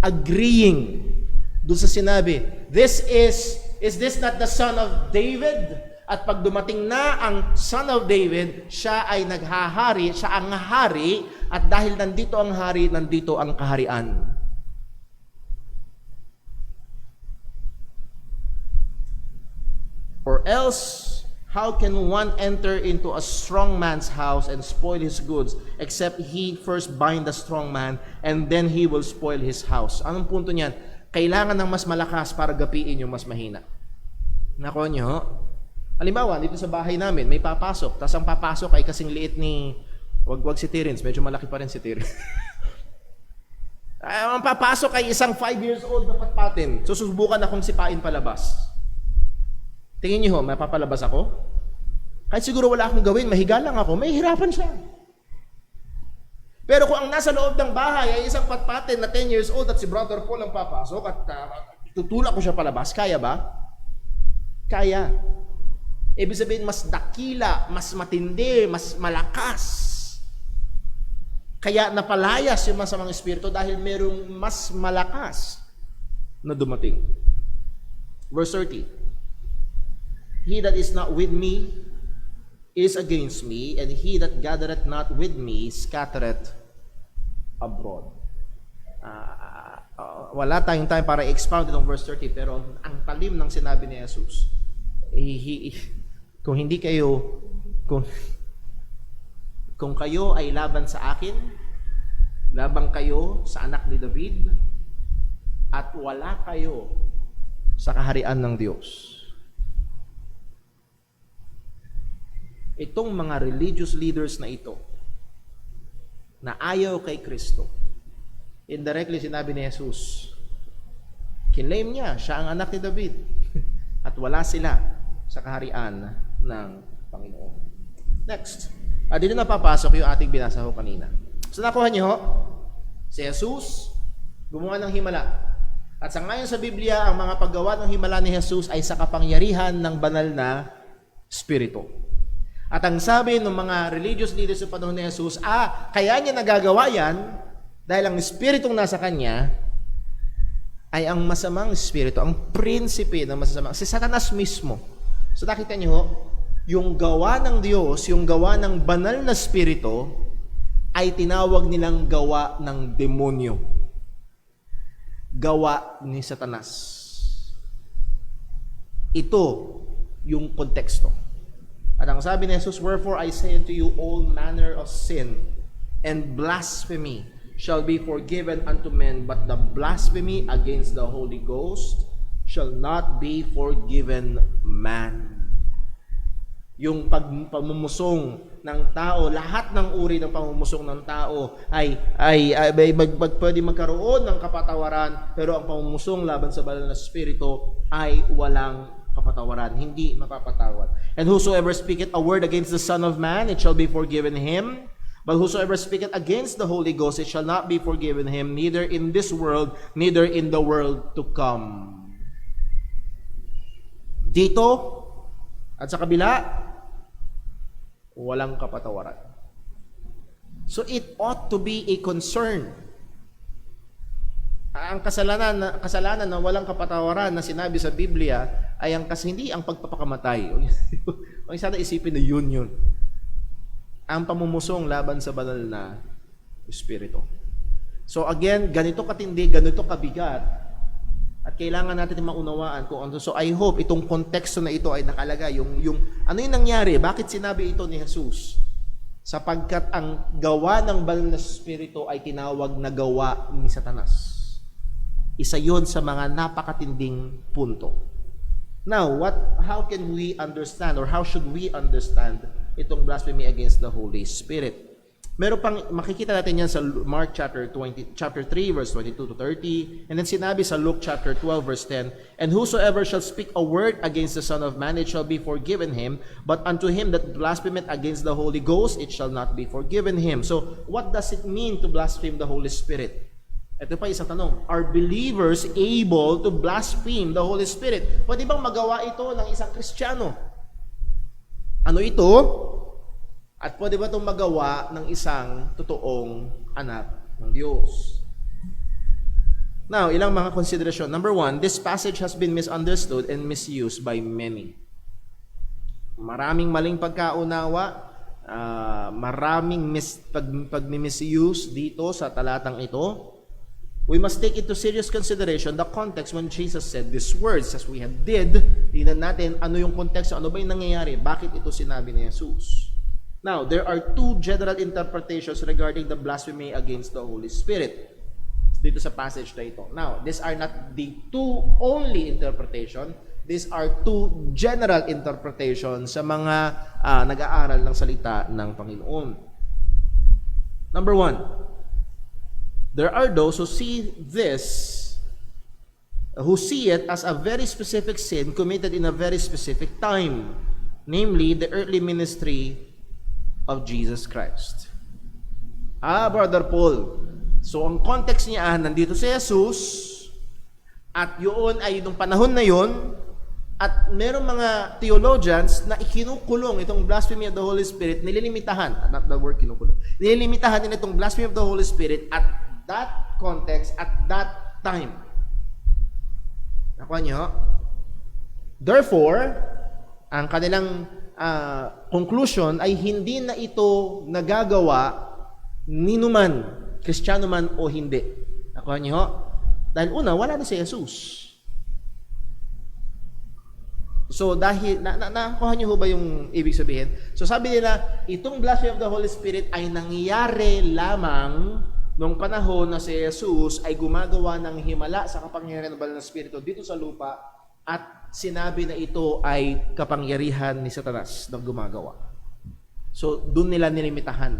agreeing doon sa sinabi, is this not the son of David? At pag dumating na ang son of David, siya ay naghahari, siya ang hari, at dahil nandito ang hari, nandito ang kaharian. Or else, how can one enter into a strong man's house and spoil his goods, except he first bind the strong man, and then he will spoil his house? Anong punto niyan? Kailangan ng mas malakas para gapiin yung mas mahina. Nakuha niyo? Halimbawa, dito sa bahay namin, may papasok. Tapos ang papasok ay kasing liit ni... Wag si Terence, medyo malaki pa rin si Terence. Ang papasok ay isang 5 years old na patpatin. Susubukan akong sipain palabas. Tingin niyo ho, mapapalabas ako? Kahit siguro wala akong gawin, mahiga lang ako, may hirapan siya. Pero kung ang nasa loob ng bahay ay isang patpatin na 10 years old at si Brother Paul ang papasok at tutulak ko siya palabas, kaya ba? Kaya. Ibig sabihin, mas dakila, mas matindi, mas malakas. Kaya napalayas yung masamang espiritu dahil merong mas malakas na dumating. Verse 30. He that is not with me is against me, and he that gathereth not with me scattereth abroad. Wala tayong time para i-expound itong verse 30, pero ang talim ng sinabi ni Jesus, kung hindi kayo, kung kayo ay laban sa akin, laban kayo sa anak ni David, at wala kayo sa kaharian ng Diyos. Itong mga religious leaders na ito, na ayaw kay Kristo, indirectly sinabi ni Jesus, kinlaim niya, siya ang anak ni David, at wala sila sa kaharian ng Panginoon. Next. Dito na papasok yung ating binasa ho kanina. So nakuha niyo ho, si Jesus, gumawa ng himala. At sa ngayon sa Biblia, ang mga paggawa ng himala ni Jesus ay sa kapangyarihan ng banal na Espiritu. At ang sabi ng mga religious leaders sa panahon ni Jesus, kaya niya nagagawa yan dahil ang Espiritong nasa kanya ay ang masamang Espiritu, ang prinsipe ng masamang, si Satanas mismo. So nakita niyo ho, yung gawa ng Diyos, yung gawa ng banal na Espiritu, ay tinawag nilang gawa ng demonyo. Gawa ni Satanas. Ito yung konteksto. At ang sabi ni Jesus, wherefore I say unto you, all manner of sin and blasphemy shall be forgiven unto men, but the blasphemy against the Holy Ghost shall not be forgiven man. Yung pagmumusong ng tao, lahat ng uri ng pagmumusong ng tao ay pwede magkaroon ng kapatawaran, pero ang pagmumusong laban sa banal na Espiritu ay walang kapatawaran, hindi mapapatawad. And whosoever speaketh a word against the Son of Man, it shall be forgiven him. But whosoever speaketh against the Holy Ghost, it shall not be forgiven him, neither in this world, neither in the world to come. Dito at sa kabila, walang kapatawaran. So it ought to be a concern. Ang kasalanan na walang kapatawaran na sinabi sa Biblia ay hindi ang pagpapakamatay. O sana isipin na yun. Ang pamumusong laban sa banal na Espiritu. So again, ganito katindi, ganito kabigat, at kailangan natin maunawaan kung ano. So I hope itong konteksto na ito ay nakalagay. Yung ano yung nangyari? Bakit sinabi ito ni Jesus? Sapagkat ang gawa ng banal na Espiritu ay tinawag na gawa ni Satanas. Isa yon sa mga napakatinding punto. Now, how can we understand or how should we understand itong blasphemy against the Holy Spirit? Meron pang makikita natin yan sa Mark chapter 3 verse 22 to 30, and then sinabi sa Luke chapter 12 verse 10, and whosoever shall speak a word against the Son of Man, it shall be forgiven him, but unto him that blasphemeth against the Holy Ghost, it shall not be forgiven him. So, what does it mean to blaspheme the Holy Spirit? Ito pa isang tanong, are believers able to blaspheme the Holy Spirit? Pwede bang magawa ito ng isang Kristiyano? Ano ito? At pwede ba itong magawa ng isang totoong anak ng Diyos? Now, ilang mga konsiderasyon. Number one, this passage has been misunderstood and misused by many. Maraming maling pagkaunawa, maraming pag-misuse dito sa talatang ito. We must take into serious consideration the context when Jesus said these words. As we did, tingnan natin ano yung context, ano ba yung nangyayari, bakit ito sinabi ni Jesus. Now, there are two general interpretations regarding the blasphemy against the Holy Spirit dito sa passage na ito. Now, these are not the two only interpretation. These are two general interpretations sa mga nag-aaral ng salita ng Panginoon. Number one, there are those who see it as a very specific sin committed in a very specific time, namely the earthly ministry of Jesus Christ. Brother Paul, so ang context niya, nandito si Jesus, at yun ay nung panahon na yun, at merong mga theologians na ikinukulong itong blasphemy of the Holy Spirit, nililimitahan, not the word kinukulong, nililimitahan din itong blasphemy of the Holy Spirit at that context, at that time. Nakuha niyo? Therefore, ang kanilang conclusion ay hindi na ito nagagawa ni numan, Kristiyano man o hindi. Nakuha niyo? Dahil una, wala na si Jesus. So, dahil, nakuha niyo ba yung ibig sabihin? So, sabi nila, itong blasphemy of the Holy Spirit ay nangyayari lamang nung panahon na si Jesus ay gumagawa ng himala sa kapangyarihan ng banal na Espiritu dito sa lupa at sinabi na ito ay kapangyarihan ni Satanas na gumagawa. So, dun nila nilimitahan.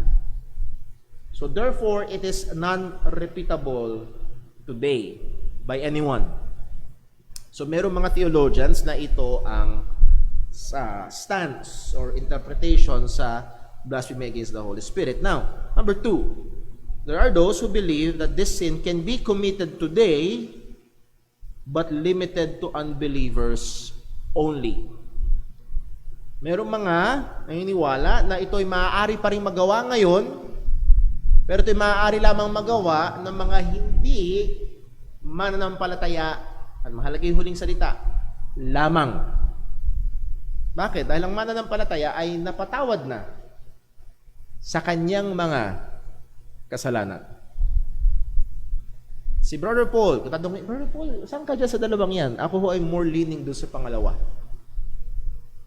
So, therefore, it is non-repeatable today by anyone. So, merong mga theologians na ito ang stance or interpretation sa blasphemy against the Holy Spirit. Now, number two, there are those who believe that this sin can be committed today but limited to unbelievers only. Merong mga naniniwala na ito ay maaari pa rin magawa ngayon, pero ito ay maaari lamang magawa ng mga hindi mananampalataya, at mahalaga yung huling salita, lamang. Bakit? Dahil ang mananampalataya ay napatawad na sa kanyang mga kasalanan. Si Brother Paul, katadong, Brother Paul, saan ka dyan sa dalawang yan? Ako ho ay more leaning doon sa pangalawa.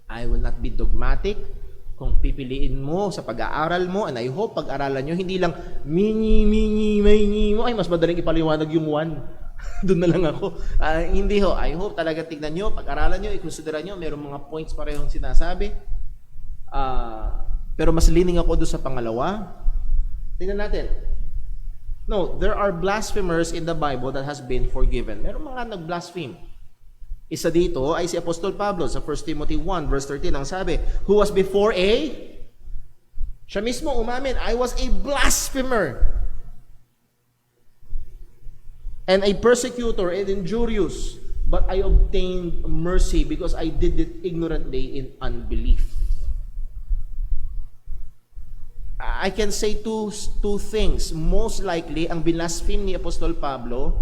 I will not be dogmatic. Kung pipiliin mo sa pag-aaral mo, and I hope pag-aralan nyo, hindi lang mini mo, ay mas madaling ipaliwanag yung one. Doon na lang ako. Hindi ho. I hope talaga tignan nyo, pag-aralan nyo, i-consider nyo, mayroong mga points parehong sinasabi. Pero mas leaning ako doon sa pangalawa. Tingnan natin. No, there are blasphemers in the Bible that has been forgiven. Merong mga nag-blaspheme. Isa dito ay si Apostol Pablo sa 1 Timothy 1 verse 13. Ang sabi, who was before siya mismo umamin, I was a blasphemer and a persecutor and injurious, but I obtained mercy because I did it ignorantly in unbelief. I can say two things. Most likely, ang blaspheme ni Apostol Pablo,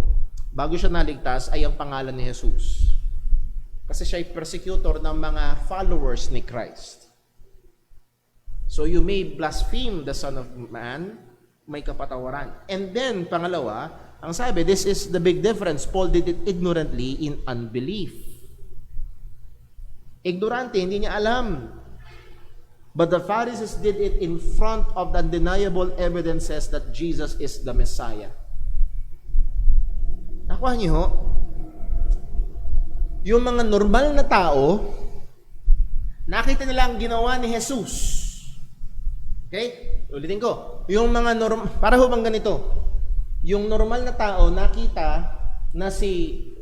bago siya naligtas, ay ang pangalan ni Jesus. Kasi siya ay persecutor ng mga followers ni Christ. So you may blaspheme the Son of Man, may kapatawaran. And then, pangalawa, ang sabi, this is the big difference. Paul did it ignorantly in unbelief. Ignorante, hindi niya alam. But the Pharisees did it in front of the undeniable evidences that Jesus is the Messiah. Nakuha niyo ho? Yung mga normal na tao, nakita nila ang ginawa ni Jesus. Okay? Ulitin ko. Yung mga para ho bang ganito? Yung normal na tao, nakita na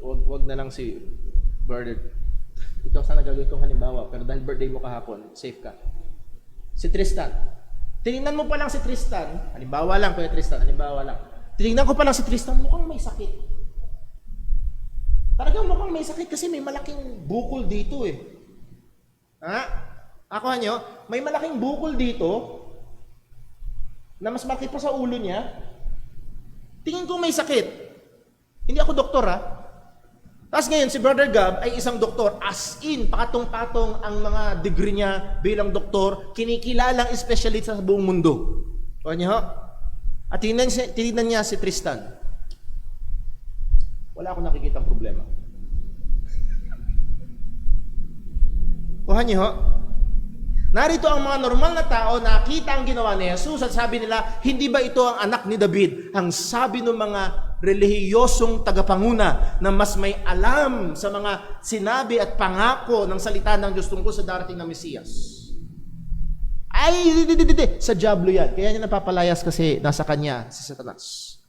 wag na lang si Bernard. Ikaw sana gagawin kong halimbawa, pero dahil birthday mo kahapon, safe ka. Si Tristan. Tinignan mo pa lang si Tristan, halimbawa lang, Kuya Tristan, halimbawa lang. Tinignan ko pa lang si Tristan, mukhang may sakit. Talagang mukhang may sakit kasi may malaking bukol dito eh. Ha? Ako nyo, may malaking bukol dito na mas malaki pa sa ulo niya. Tingin ko may sakit. Hindi ako doktor ha. Tapos ngayon, si Brother Gab ay isang doktor. As in, pakatong-patong ang mga degree niya bilang doktor, kinikilalang specialist sa buong mundo. O niyo ho? At tinignan niya si Tristan. Wala akong nakikitang problema. Kuha niyo ho? Narito ang mga normal na tao, nakita ang ginawa ni Jesus at sabi nila, hindi ba ito ang anak ni David? Ang sabi ng mga relihiyosong tagapanguna na mas may alam sa mga sinabi at pangako ng salita ng Diyos tungkol sa darating na Mesiyas. Ay, sa diablo yan. Kaya niya napapalayas kasi nasa kanya si Satanas.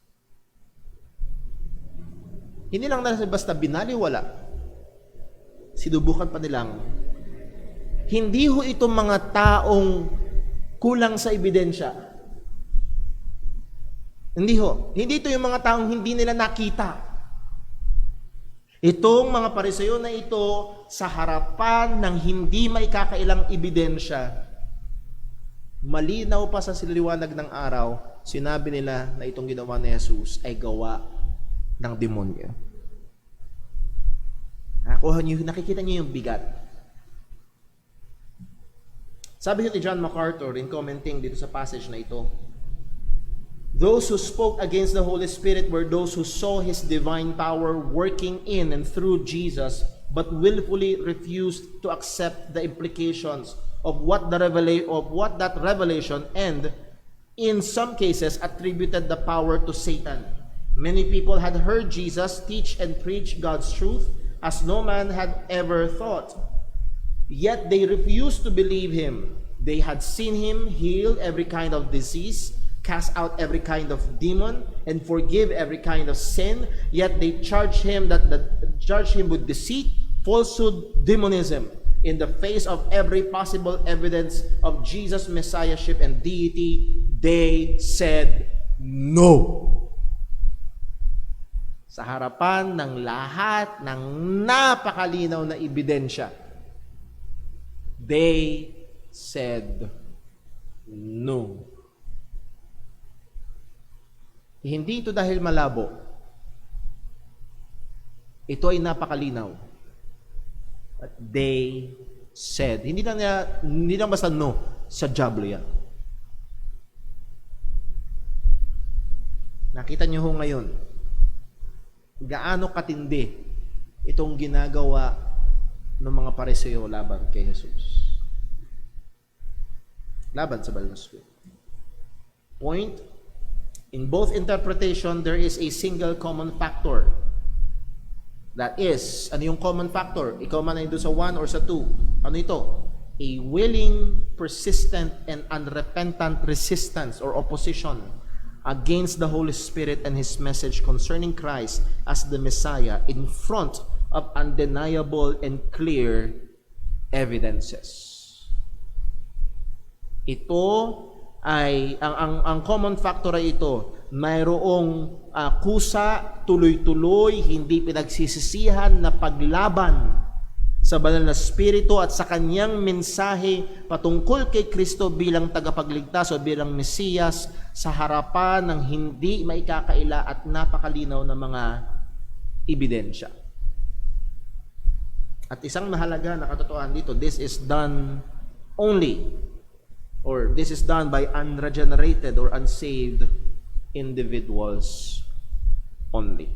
Hindi lang na basta binaliwala. Sinubukan pa nilang hindi ho itong mga taong kulang sa ebidensya. Hindi ho. Hindi ito yung mga taong hindi nila nakita. Itong mga Pariseyo na ito sa harapan ng hindi maikakailang ebidensya, malinaw pa sa siliwanag ng araw, sinabi nila na itong ginawa ni Jesus ay gawa ng demonyo. Nakikita niyo yung bigat. Sabi ni John MacArthur in commenting dito sa passage na ito, those who spoke against the Holy Spirit were those who saw His divine power working in and through Jesus, but willfully refused to accept the implications of what that revelation and, in some cases, attributed the power to Satan. Many people had heard Jesus teach and preach God's truth as no man had ever thought. Yet they refused to believe him. They had seen him heal every kind of disease, cast out every kind of demon, and forgive every kind of sin. Yet they charged him with deceit, falsehood, demonism. In the face of every possible evidence of Jesus' messiahship and deity, they said no. Sa harapan ng lahat ng napakalinaw na ebidensya, they said no. Hindi ito dahil malabo. Ito ay napakalinaw. But they said, hindi lang basta no, sa diablo yan. Nakita niyo ho ngayon, gaano katindi itong ginagawa ng mga Pariseo laban kay Jesus. Laban sa Banal na Espiritu. Point, in both interpretation, there is a single common factor. That is, ano yung common factor? Ikaw man ay doon sa 1 or sa 2. Ano ito? A willing, persistent, and unrepentant resistance or opposition against the Holy Spirit and His message concerning Christ as the Messiah in front of undeniable and clear evidences. Ito ay, ang common factor ay ito, mayroong kusa, tuloy-tuloy, hindi pinagsisisihan na paglaban sa Banal na Espiritu at sa kanyang mensahe patungkol kay Kristo bilang tagapagligtas o bilang Mesiyas sa harapan ng hindi maikakaila at napakalinaw na mga ebidensya. At isang mahalaga na katotohanan dito, this is done only, or this is done by unregenerated or unsaved individuals only.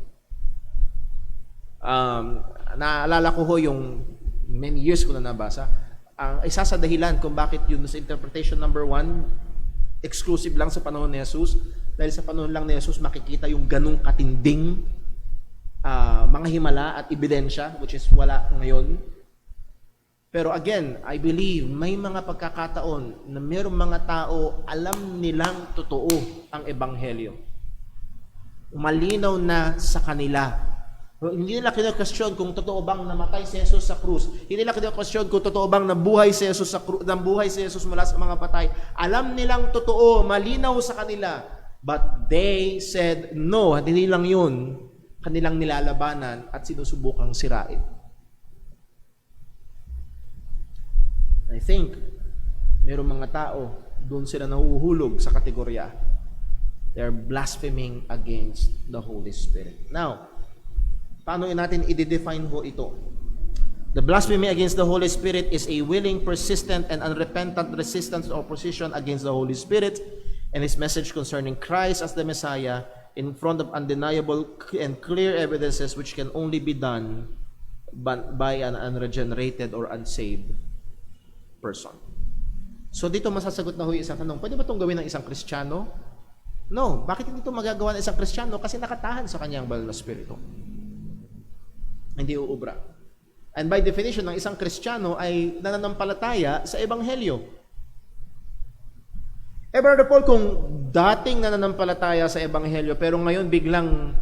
Naalala ko ho yung many years ko na nabasa, ang isa sa dahilan kung bakit yun sa interpretation number 1, exclusive lang sa panahon ni Jesus, dahil sa panahon lang ni Jesus makikita yung ganung katinding mga himala at ebidensya, which is wala ngayon. Pero again, I believe may mga pagkakataon na mayroong mga tao alam nilang totoo ang ebanghelyo. Malinaw na sa kanila. Hindi nila kina-question kung totoo bang namatay si Jesus sa krus. Hindi nila kina-question kung totoo bang nabuhay si Jesus nabuhay si Jesus mula sa mga patay. Alam nilang totoo, malinaw sa kanila. But they said no. Hindi lang yun, kanilang nilalabanan at sinusubukang sirain. I think Merong mga tao, doon sila nahuhulog sa kategorya. They are blaspheming against the Holy Spirit. Now, paano natin i-define ho ito? The blasphemy against the Holy Spirit is a willing, persistent, and unrepentant resistance or opposition against the Holy Spirit and His message concerning Christ as the Messiah in front of undeniable and clear evidences which can only be done by an unregenerated or unsaved person. So dito masasagot na ho yung isang tanong, pwede ba itong gawin ng isang Kristiyano? No. Bakit hindi ito magagawa ng isang Kristiyano? Kasi nakatahan sa kanyang banal na spirito. Hindi uubra. And by definition, ng isang Kristiyano ay nananampalataya sa Ebanghelyo. Brother Paul, kung dating nananampalataya sa Ebanghelyo, pero ngayon biglang,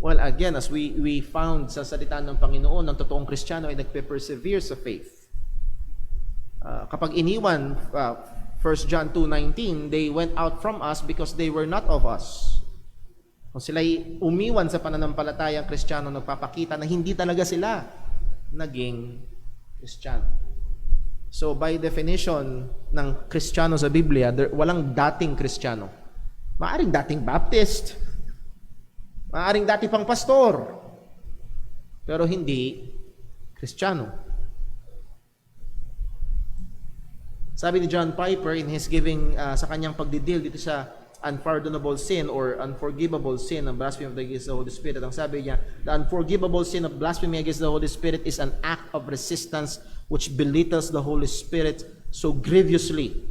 well, again, as we found sa salita ng Panginoon, ng totoong Kristiyano ay nagpe-persevere sa faith. Kapag iniwan, 1 John 2:19, they went out from us because they were not of us. Kung sila'y umiwan sa pananampalatayang Kristiyano, nagpapakita na hindi talaga sila naging Kristiyano. So by definition ng Kristiyano sa Biblia, walang dating Kristiyano. Maaring dating Baptist, maaring dating pang pastor, pero hindi Kristiyano. Sabi ni John Piper in his giving sa kanyang pagdidil dito sa unpardonable sin or unforgivable sin ng blasphemy against the Holy Spirit. Ang sabi niya, the unforgivable sin of blasphemy against the Holy Spirit is an act of resistance which belittles the Holy Spirit so grievously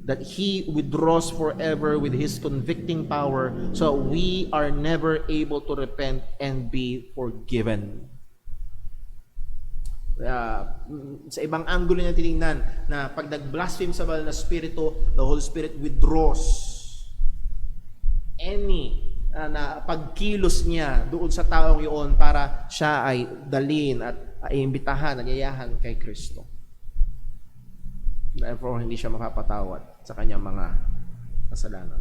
that He withdraws forever with His convicting power, so we are never able to repent and be forgiven. Sa ibang angulo niya tinignan na pag nag-blaspheme sa banal na spirito, the Holy Spirit withdraws any na pagkilos niya doon sa taong iyon para siya ay dalhin at iimbitahan, nagyayahan kay Kristo. Therefore, hindi siya makapatawad sa kanyang mga kasalanan.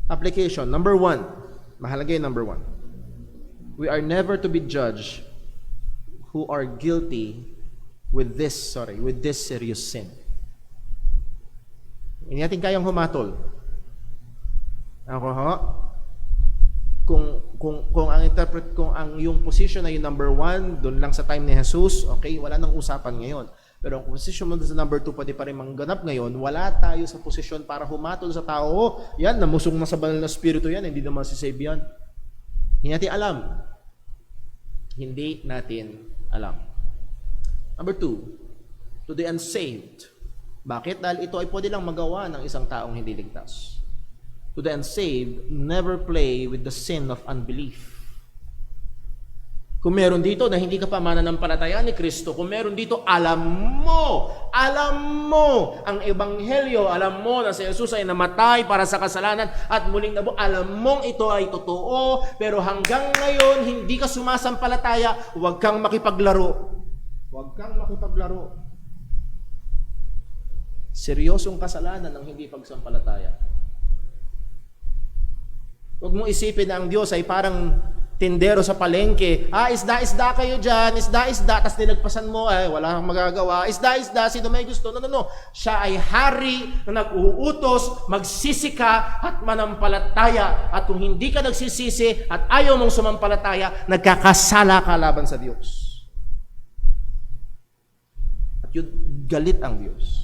Application. Number 1. Mahalaga yung number 1. We are never to be judged who are guilty with this serious sin. Hindi natin kayang humatol. Kung ang yung position ay yung number 1, doon lang sa time ni Jesus, okay, wala nang usapan ngayon. Pero ang position mo sa number 2, pwede pa rin mangganap ngayon, wala tayo sa posisyon para humatol sa tao, yan, namusong na sa banal na spirito yan, hindi naman si save yan. Hindi natin alam. Hindi natin alam. Number 2, to the unsaved. Bakit? Dahil ito ay pwede lang magawa ng isang taong hindi ligtas. To the unsaved, never play with the sin of unbelief. Kung meron dito na hindi ka pa mananampalataya ni Kristo, kung meron dito, alam mo ang Ebanghelyo, alam mo na si Jesus ay namatay para sa kasalanan at muling nabuo, alam mong ito ay totoo, pero hanggang ngayon, hindi ka sumasampalataya, huwag kang makipaglaro. Huwag kang makipaglaro. Seryosong kasalanan ng hindi pagsampalataya. Huwag mong isipin na ang Diyos ay parang tindero sa palengke. Isda kayo dyan, isda, tapos nilagpasan mo, wala kang magagawa. Isda, sino may gusto? No. Siya ay hari na nag-uutos, magsisika at manampalataya. At kung hindi ka nagsisisi at ayaw mong sumampalataya, nagkakasala ka laban sa Diyos. At yun, galit ang Diyos.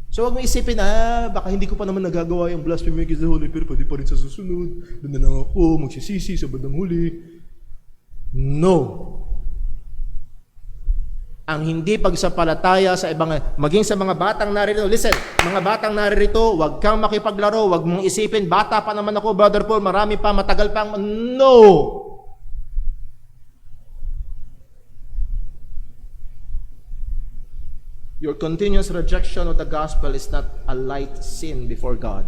So huwag mo isipin baka hindi ko pa naman nagagawa yung blasphemy against the Holy Spirit, pwede pa rin sa susunod, doon na lang ako, magsisisi sa bandang huli. No. Ang hindi pagsampalataya sa ibang, maging sa mga batang naririto, listen, mga batang naririto, huwag kang makipaglaro, huwag mong isipin, bata pa naman ako, Brother Paul, marami pa, matagal pa. No. Your continuous rejection of the gospel is not a light sin before God.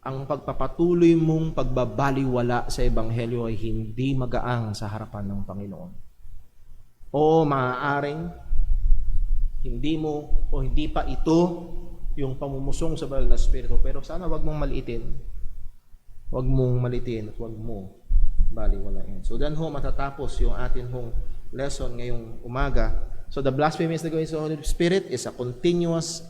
Ang pagpapatuloy mong pagbabaliwala sa Ebanghelyo ay hindi magaang sa harapan ng Panginoon. O maaaring hindi mo o hindi pa ito yung pamumusong sa banal na spirito, pero sana wag mong maliitin. Wag mong maliitin at wag mo baliwalain. So then ho, matatapos yung atin hong lesson ngayong umaga. So the blasphemous against the Holy Spirit is a continuous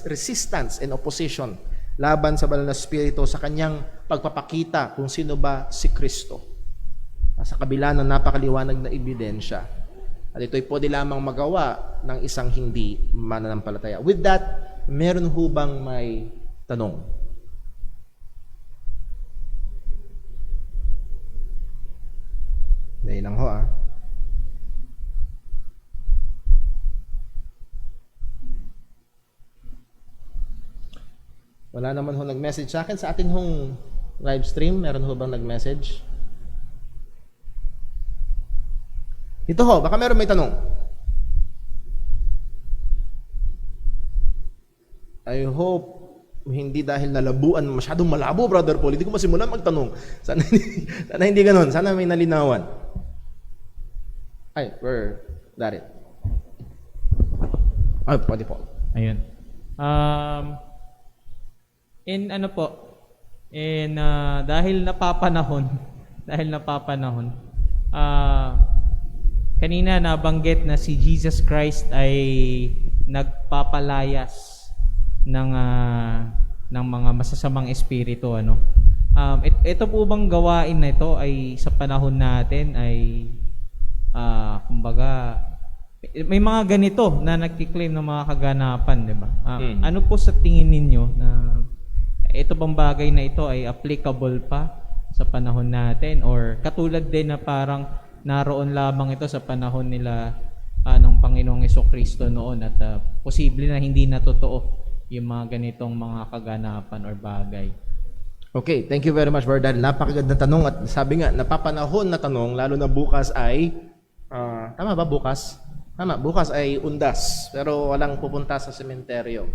resistance and opposition laban sa banal na Espiritu sa kanyang pagpapakita kung sino ba si Kristo. Sa kabila ng napakaliwanag na ebidensya. At ito'y pwede lamang magawa ng isang hindi mananampalataya. With that, meron ho bang may tanong? Dahil lang ho Wala naman ho nag-message sa akin. Sa ating hong live stream, meron ho bang nag-message? Ito ho, baka meron may tanong. I hope hindi dahil nalabuan, masyadong malabo, Brother Paul. Hindi ko masimulan magtanong. Sana hindi ganun. Sana may nalinawan. Ay, where? That it. Ay, pwede po. Ayun. Dahil napapanahon, kanina nabanggit na si Jesus Christ ay nagpapalayas ng mga masasamang espiritu, ano. Ito po bang gawain na ito ay sa panahon natin ay kumbaga may mga ganito na nagki-claim ng mga kaganapan, di ba? Ano po sa tingin ninyo na ito bang bagay na ito ay applicable pa sa panahon natin, or katulad din na parang naroon lamang ito sa panahon nila ng Panginoong Jesucristo noon at posible na hindi na totoo yung mga ganitong mga kaganapan or bagay? Okay, thank you very much, Brother. Napakaganda tanong at sabi nga, napapanahon na tanong, lalo na bukas ay, tama ba bukas? Tama, bukas ay undas, pero walang pupunta sa sementeryo.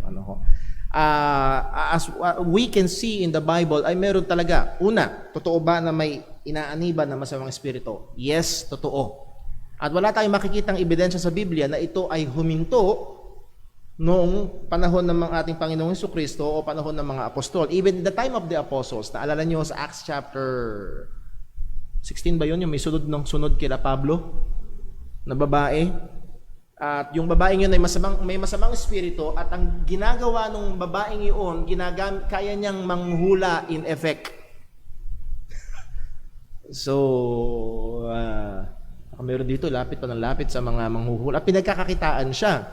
As we can see in the Bible, ay meron talaga. Una, totoo ba na may inaaniban na masamang espiritu? Yes, totoo. At wala tayong makikitang ebidensya sa Biblia na ito ay huminto noong panahon ng mga ating Panginoong Jesucristo o panahon ng mga apostol. Even in the time of the apostles, naalala nyo sa Acts chapter 16 ba yun? Yung may sunod kila Pablo na babae. At yung babaeng yun ay may masamang espiritu at ang ginagawa ng babaeng yun, kaya niyang manghula in effect. So, meron dito, lapit sa mga manghuhula. Pinagkakakitaan siya.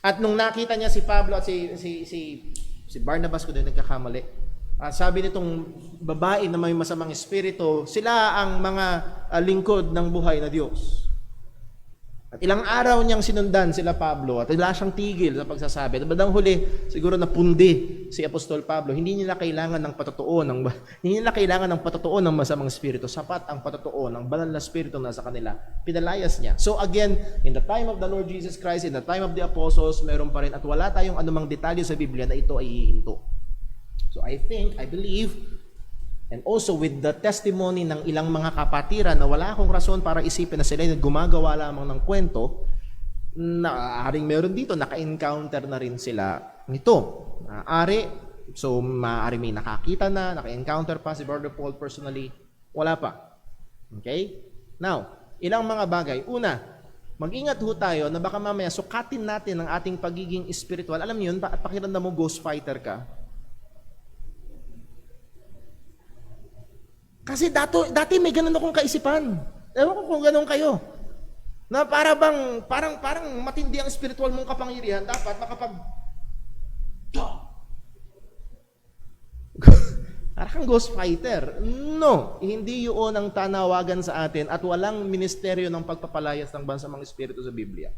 At nung nakita niya si Pablo at si Barnabas, ko din nagkakamali, sabi nitong babae na may masamang espiritu, sila ang mga lingkod ng buhay na Diyos. At ilang araw niyang sinundan sila Pablo at wala siyang tigil sa pagsasabi. At bandang huli, siguro napundi si Apostol Pablo. Hindi nila kailangan ng patotoo ng masamang espiritu. Sapat ang patotoo ng banal na espiritu na sa kanila. Pinalayas niya. So again, in the time of the Lord Jesus Christ, in the time of the apostles, meron pa rin at wala tayong anumang detalye sa Biblia na ito ay hihinto. So I believe, and also with the testimony ng ilang mga kapatiran na wala akong rason para isipin na sila ay gumagawa lamang ng kwento, na aaring meron dito, naka-encounter na rin sila nito. So maaari may nakakita na, naka-encounter pa si Brother Paul personally, wala pa. Okay? Now, ilang mga bagay. Una, mag-ingat ho tayo na baka mamaya sukatin natin ang ating pagiging spiritual. Alam niyo yun, pakiramdam mo ghost fighter ka. Kasi dati may ganun akong kaisipan. Ewan ko kung ganun kayo. Na parang matindi ang spiritual mong kapangyarihan, dapat parang kang ghost fighter. No, hindi yun ang tanawagan sa atin at walang ministeryo ng pagpapalayas ng bansamang espiritu sa Biblia.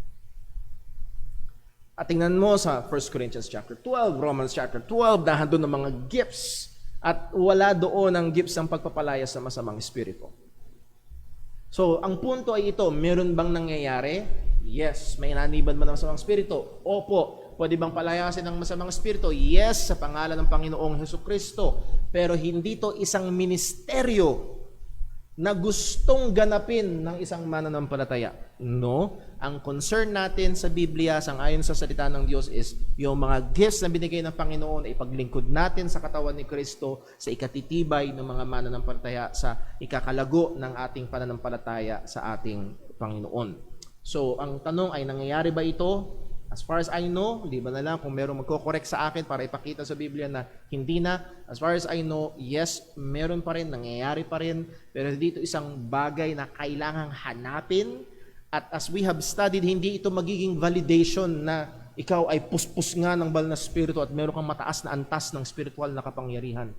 At tingnan mo sa 1 Corinthians chapter 12, Romans chapter 12, doon ng mga gifts. At wala doon ang gifts ng pagpapalayas sa masamang espiritu. So, ang punto ay ito, meron bang nangyayari? Yes. May inaniban ba ng masamang espiritu? Opo. Pwede bang palayasin ng masamang espiritu? Yes, sa pangalan ng Panginoong Jesucristo. Pero hindi to isang ministeryo na gustong ganapin ng isang mananampalataya. No. Ang concern natin sa Biblia, sangayon sa salita ng Diyos, is yung mga gifts na binigay ng Panginoon ay ipaglingkod natin sa katawan ni Kristo, sa ikatitibay ng mga mananampalataya, sa ikakalago ng ating pananampalataya sa ating Panginoon. So, ang tanong ay, nangyayari ba ito? As far as I know, di ba na lang kung merong magko-correct sa akin para ipakita sa Biblia na hindi na. As far as I know, yes, meron pa rin, nangyayari pa rin. Pero dito isang bagay na kailangang hanapin. At as we have studied, hindi ito magiging validation na ikaw ay puspos nga ng banal na spirito at meron kang mataas na antas ng spiritual na kapangyarihan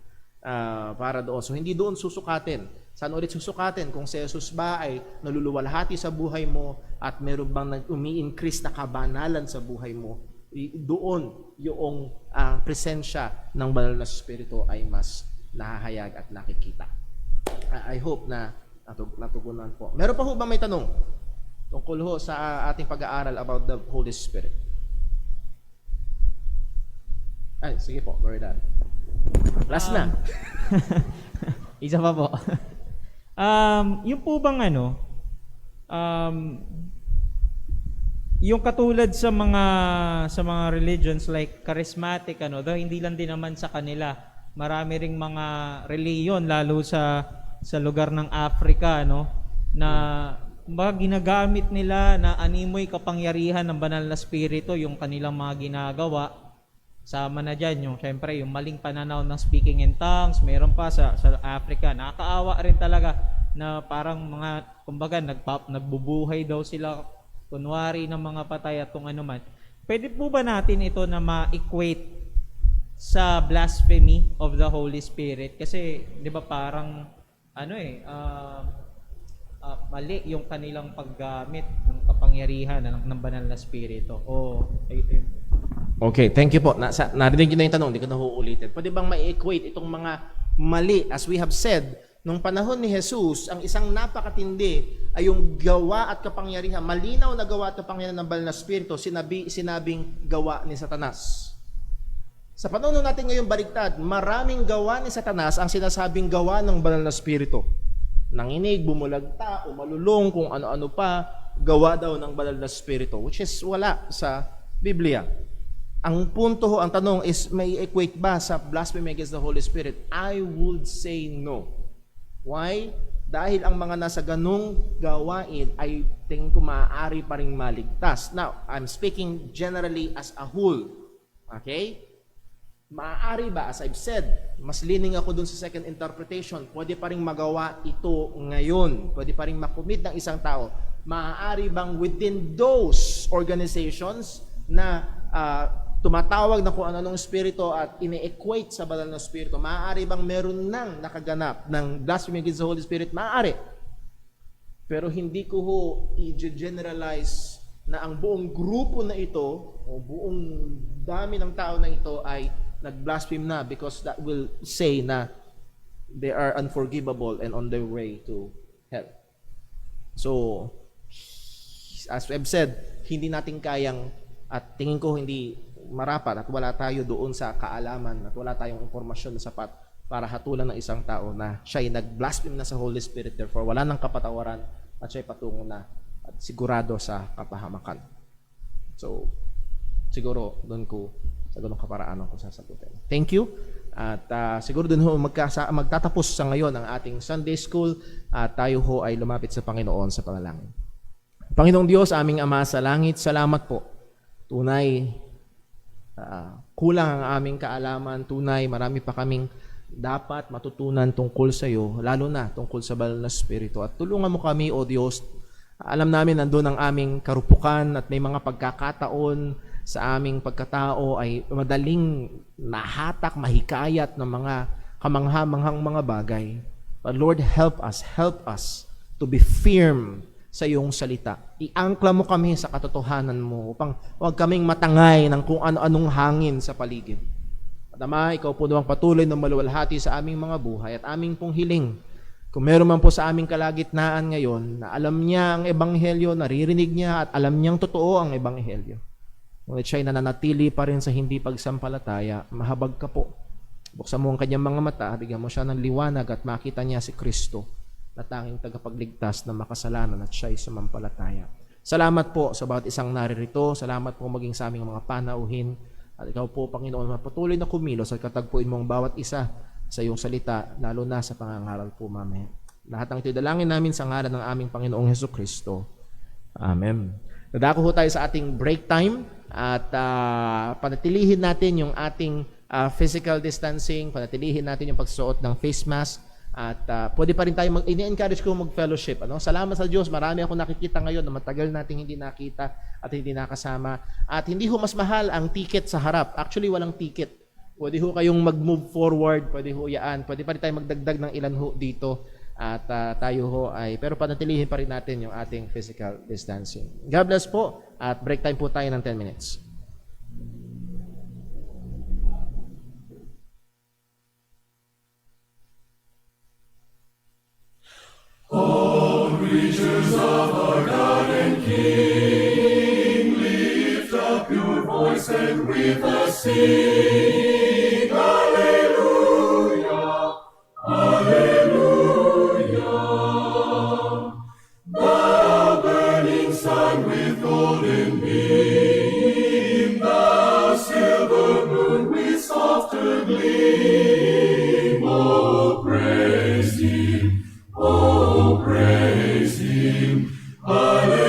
para doon. So, hindi doon susukatin. Saan ulit susukatin? Kung si Jesus ba ay naluluwalhati sa buhay mo at meron bang umi-increase na kabanalan sa buhay mo, doon yung presensya ng banal na spirito ay mas nahahayag at nakikita. I hope na natugunan po. Meron pa ho ba may tanong tungkol ho sa ating pag-aaral about the Holy Spirit? Ay, sige po, very done. Last na. Isa pa po. Yung po bang yung katulad sa mga religions like charismatic though hindi lang din naman sa kanila, marami ring mga reliyon lalo sa lugar ng Africa na ginagamit nila na animoy kapangyarihan ng banal na spirito yung kanilang mga ginagawa. Sama na dyan yung syempre yung maling pananaw ng speaking in tongues, meron pa sa Africa. Nakakaawa rin talaga na parang mga kumbaga nagbubuhay daw sila kunwari ng mga patay at kung ano man. Pwede po ba natin ito na ma-equate sa blasphemy of the Holy Spirit? Kasi 'di ba parang mali yung kanilang paggamit ng kapangyarihan ng banal na spirito. Okay, thank you po. Narinig niyo na yung tanong, hindi ko na uulitin. Pwede bang ma-equate itong mga mali? As we have said, nung panahon ni Jesus, ang isang napakatindi ay yung gawa at kapangyarihan, malinaw na gawa at kapangyarihan ng banal na spirito, sinabing gawa ni Satanas. Sa panahon natin ngayon baliktad, maraming gawa ni Satanas ang sinasabing gawa ng banal na spirito. Nanginig, bumulagta, umalulong, kung ano-ano pa, gawa daw ng banal na spirito, which is wala sa Biblia. Ang punto ho, ang tanong is, may equate ba sa blasphemy against the Holy Spirit? I would say no. Why? Dahil ang mga nasa ganung gawain ay tingin ko maaari pa ring maligtas. Now, I'm speaking generally as a whole. Okay? Maaari ba? As I've said, mas leaning ako dun sa second interpretation. Pwede pa ring magawa ito ngayon. Pwede pa ring makumit ng isang tao. Maaari bang within those organizations na tumatawag na kung ano-anong spirito at ine-equate sa banal na spirito, maaari bang meron nang nakaganap ng blasphemy against the Holy Spirit? Maaari. Pero hindi ko ho i-generalize na ang buong grupo na ito o buong dami ng tao na ito ay nag-blaspheme na, because that will say na they are unforgivable and on their way to hell. So, as I've said, hindi natin kayang, at tingin ko hindi marapat at wala tayo doon sa kaalaman at wala tayong impormasyon na sapat para hatulan ng isang tao na siya ay nag-blaspheme na sa Holy Spirit, therefore wala nang kapatawaran at siya ay patungo na at sigurado sa kapahamakan. So, siguro doon ko sa ganung kaparaanan ko sasagutin. Thank you. At siguro doon ho magtatapos sa ngayon ang ating Sunday School at tayo ho ay lumapit sa Panginoon sa panalangin. Panginoong Diyos, aming Ama sa langit, salamat po. Tunay, kulang ang aming kaalaman. Tunay, marami pa kaming dapat matutunan tungkol sa iyo, lalo na tungkol sa banal na spirito. At tulungan mo kami, O Diyos. Alam namin nandun ang aming karupukan at may mga pagkakataon sa aming pagkatao ay madaling mahatak, mahikayat ng mga kamangha-manghang mga bagay. But Lord, help us to be firm sa iyong salita. Iangkla mo kami sa katotohanan mo upang huwag kaming matangay ng kung ano-anong hangin sa paligid. At Ama, ikaw po nawang patuloy na maluwalhati sa aming mga buhay at aming pong hiling. Kung meron man po sa aming kalagitnaan ngayon na alam niya ang ebanghelyo, naririnig niya at alam niyang totoo ang ebanghelyo, ngunit siya'y nananatili pa rin sa hindi pagsampalataya, mahabag ka po. Buksan mo ang kanyang mga mata, bigyan mo siya ng liwanag at makita niya si Kristo na tanging tagapagligtas ng makasalanan at siya'y sumampalataya. Salamat po sa bawat isang naririto. Salamat po maging sa aming mga panauhin. At ikaw po, Panginoon, mapatuloy na kumilos at katagpuin mo ang bawat isa sa iyong salita, lalo na sa pangangaral po, mamaya. Lahat ng ito'y dalangin namin sa ngalan ng aming Panginoong Hesukristo. Amen. Nadako ho tayo sa ating break time at panatilihin natin yung ating physical distancing, panatilihin natin yung pagsuot ng face mask. At pwede pa rin tayo ini-encourage ko mag-fellowship. Salamat sa Diyos, marami akong nakikita ngayon na matagal nating hindi nakita at hindi nakasama. At hindi ho mas mahal ang ticket sa harap. Actually, walang ticket. Pwede ho kayong mag-move forward, pwede ho yaan. Pwede pa rin tayo magdagdag ng ilan ho dito. At tayo ho pero panatilihin pa rin natin yung ating physical distancing. God bless po at break time po tayo ng 10 minutes. All creatures of our God and King, lift up your voice and with us sing. Alleluia, Alleluia. The burning sun with golden beam, the silver moon with softer gleam. Oh, praise Him. Oh, praise Him. Hallelujah.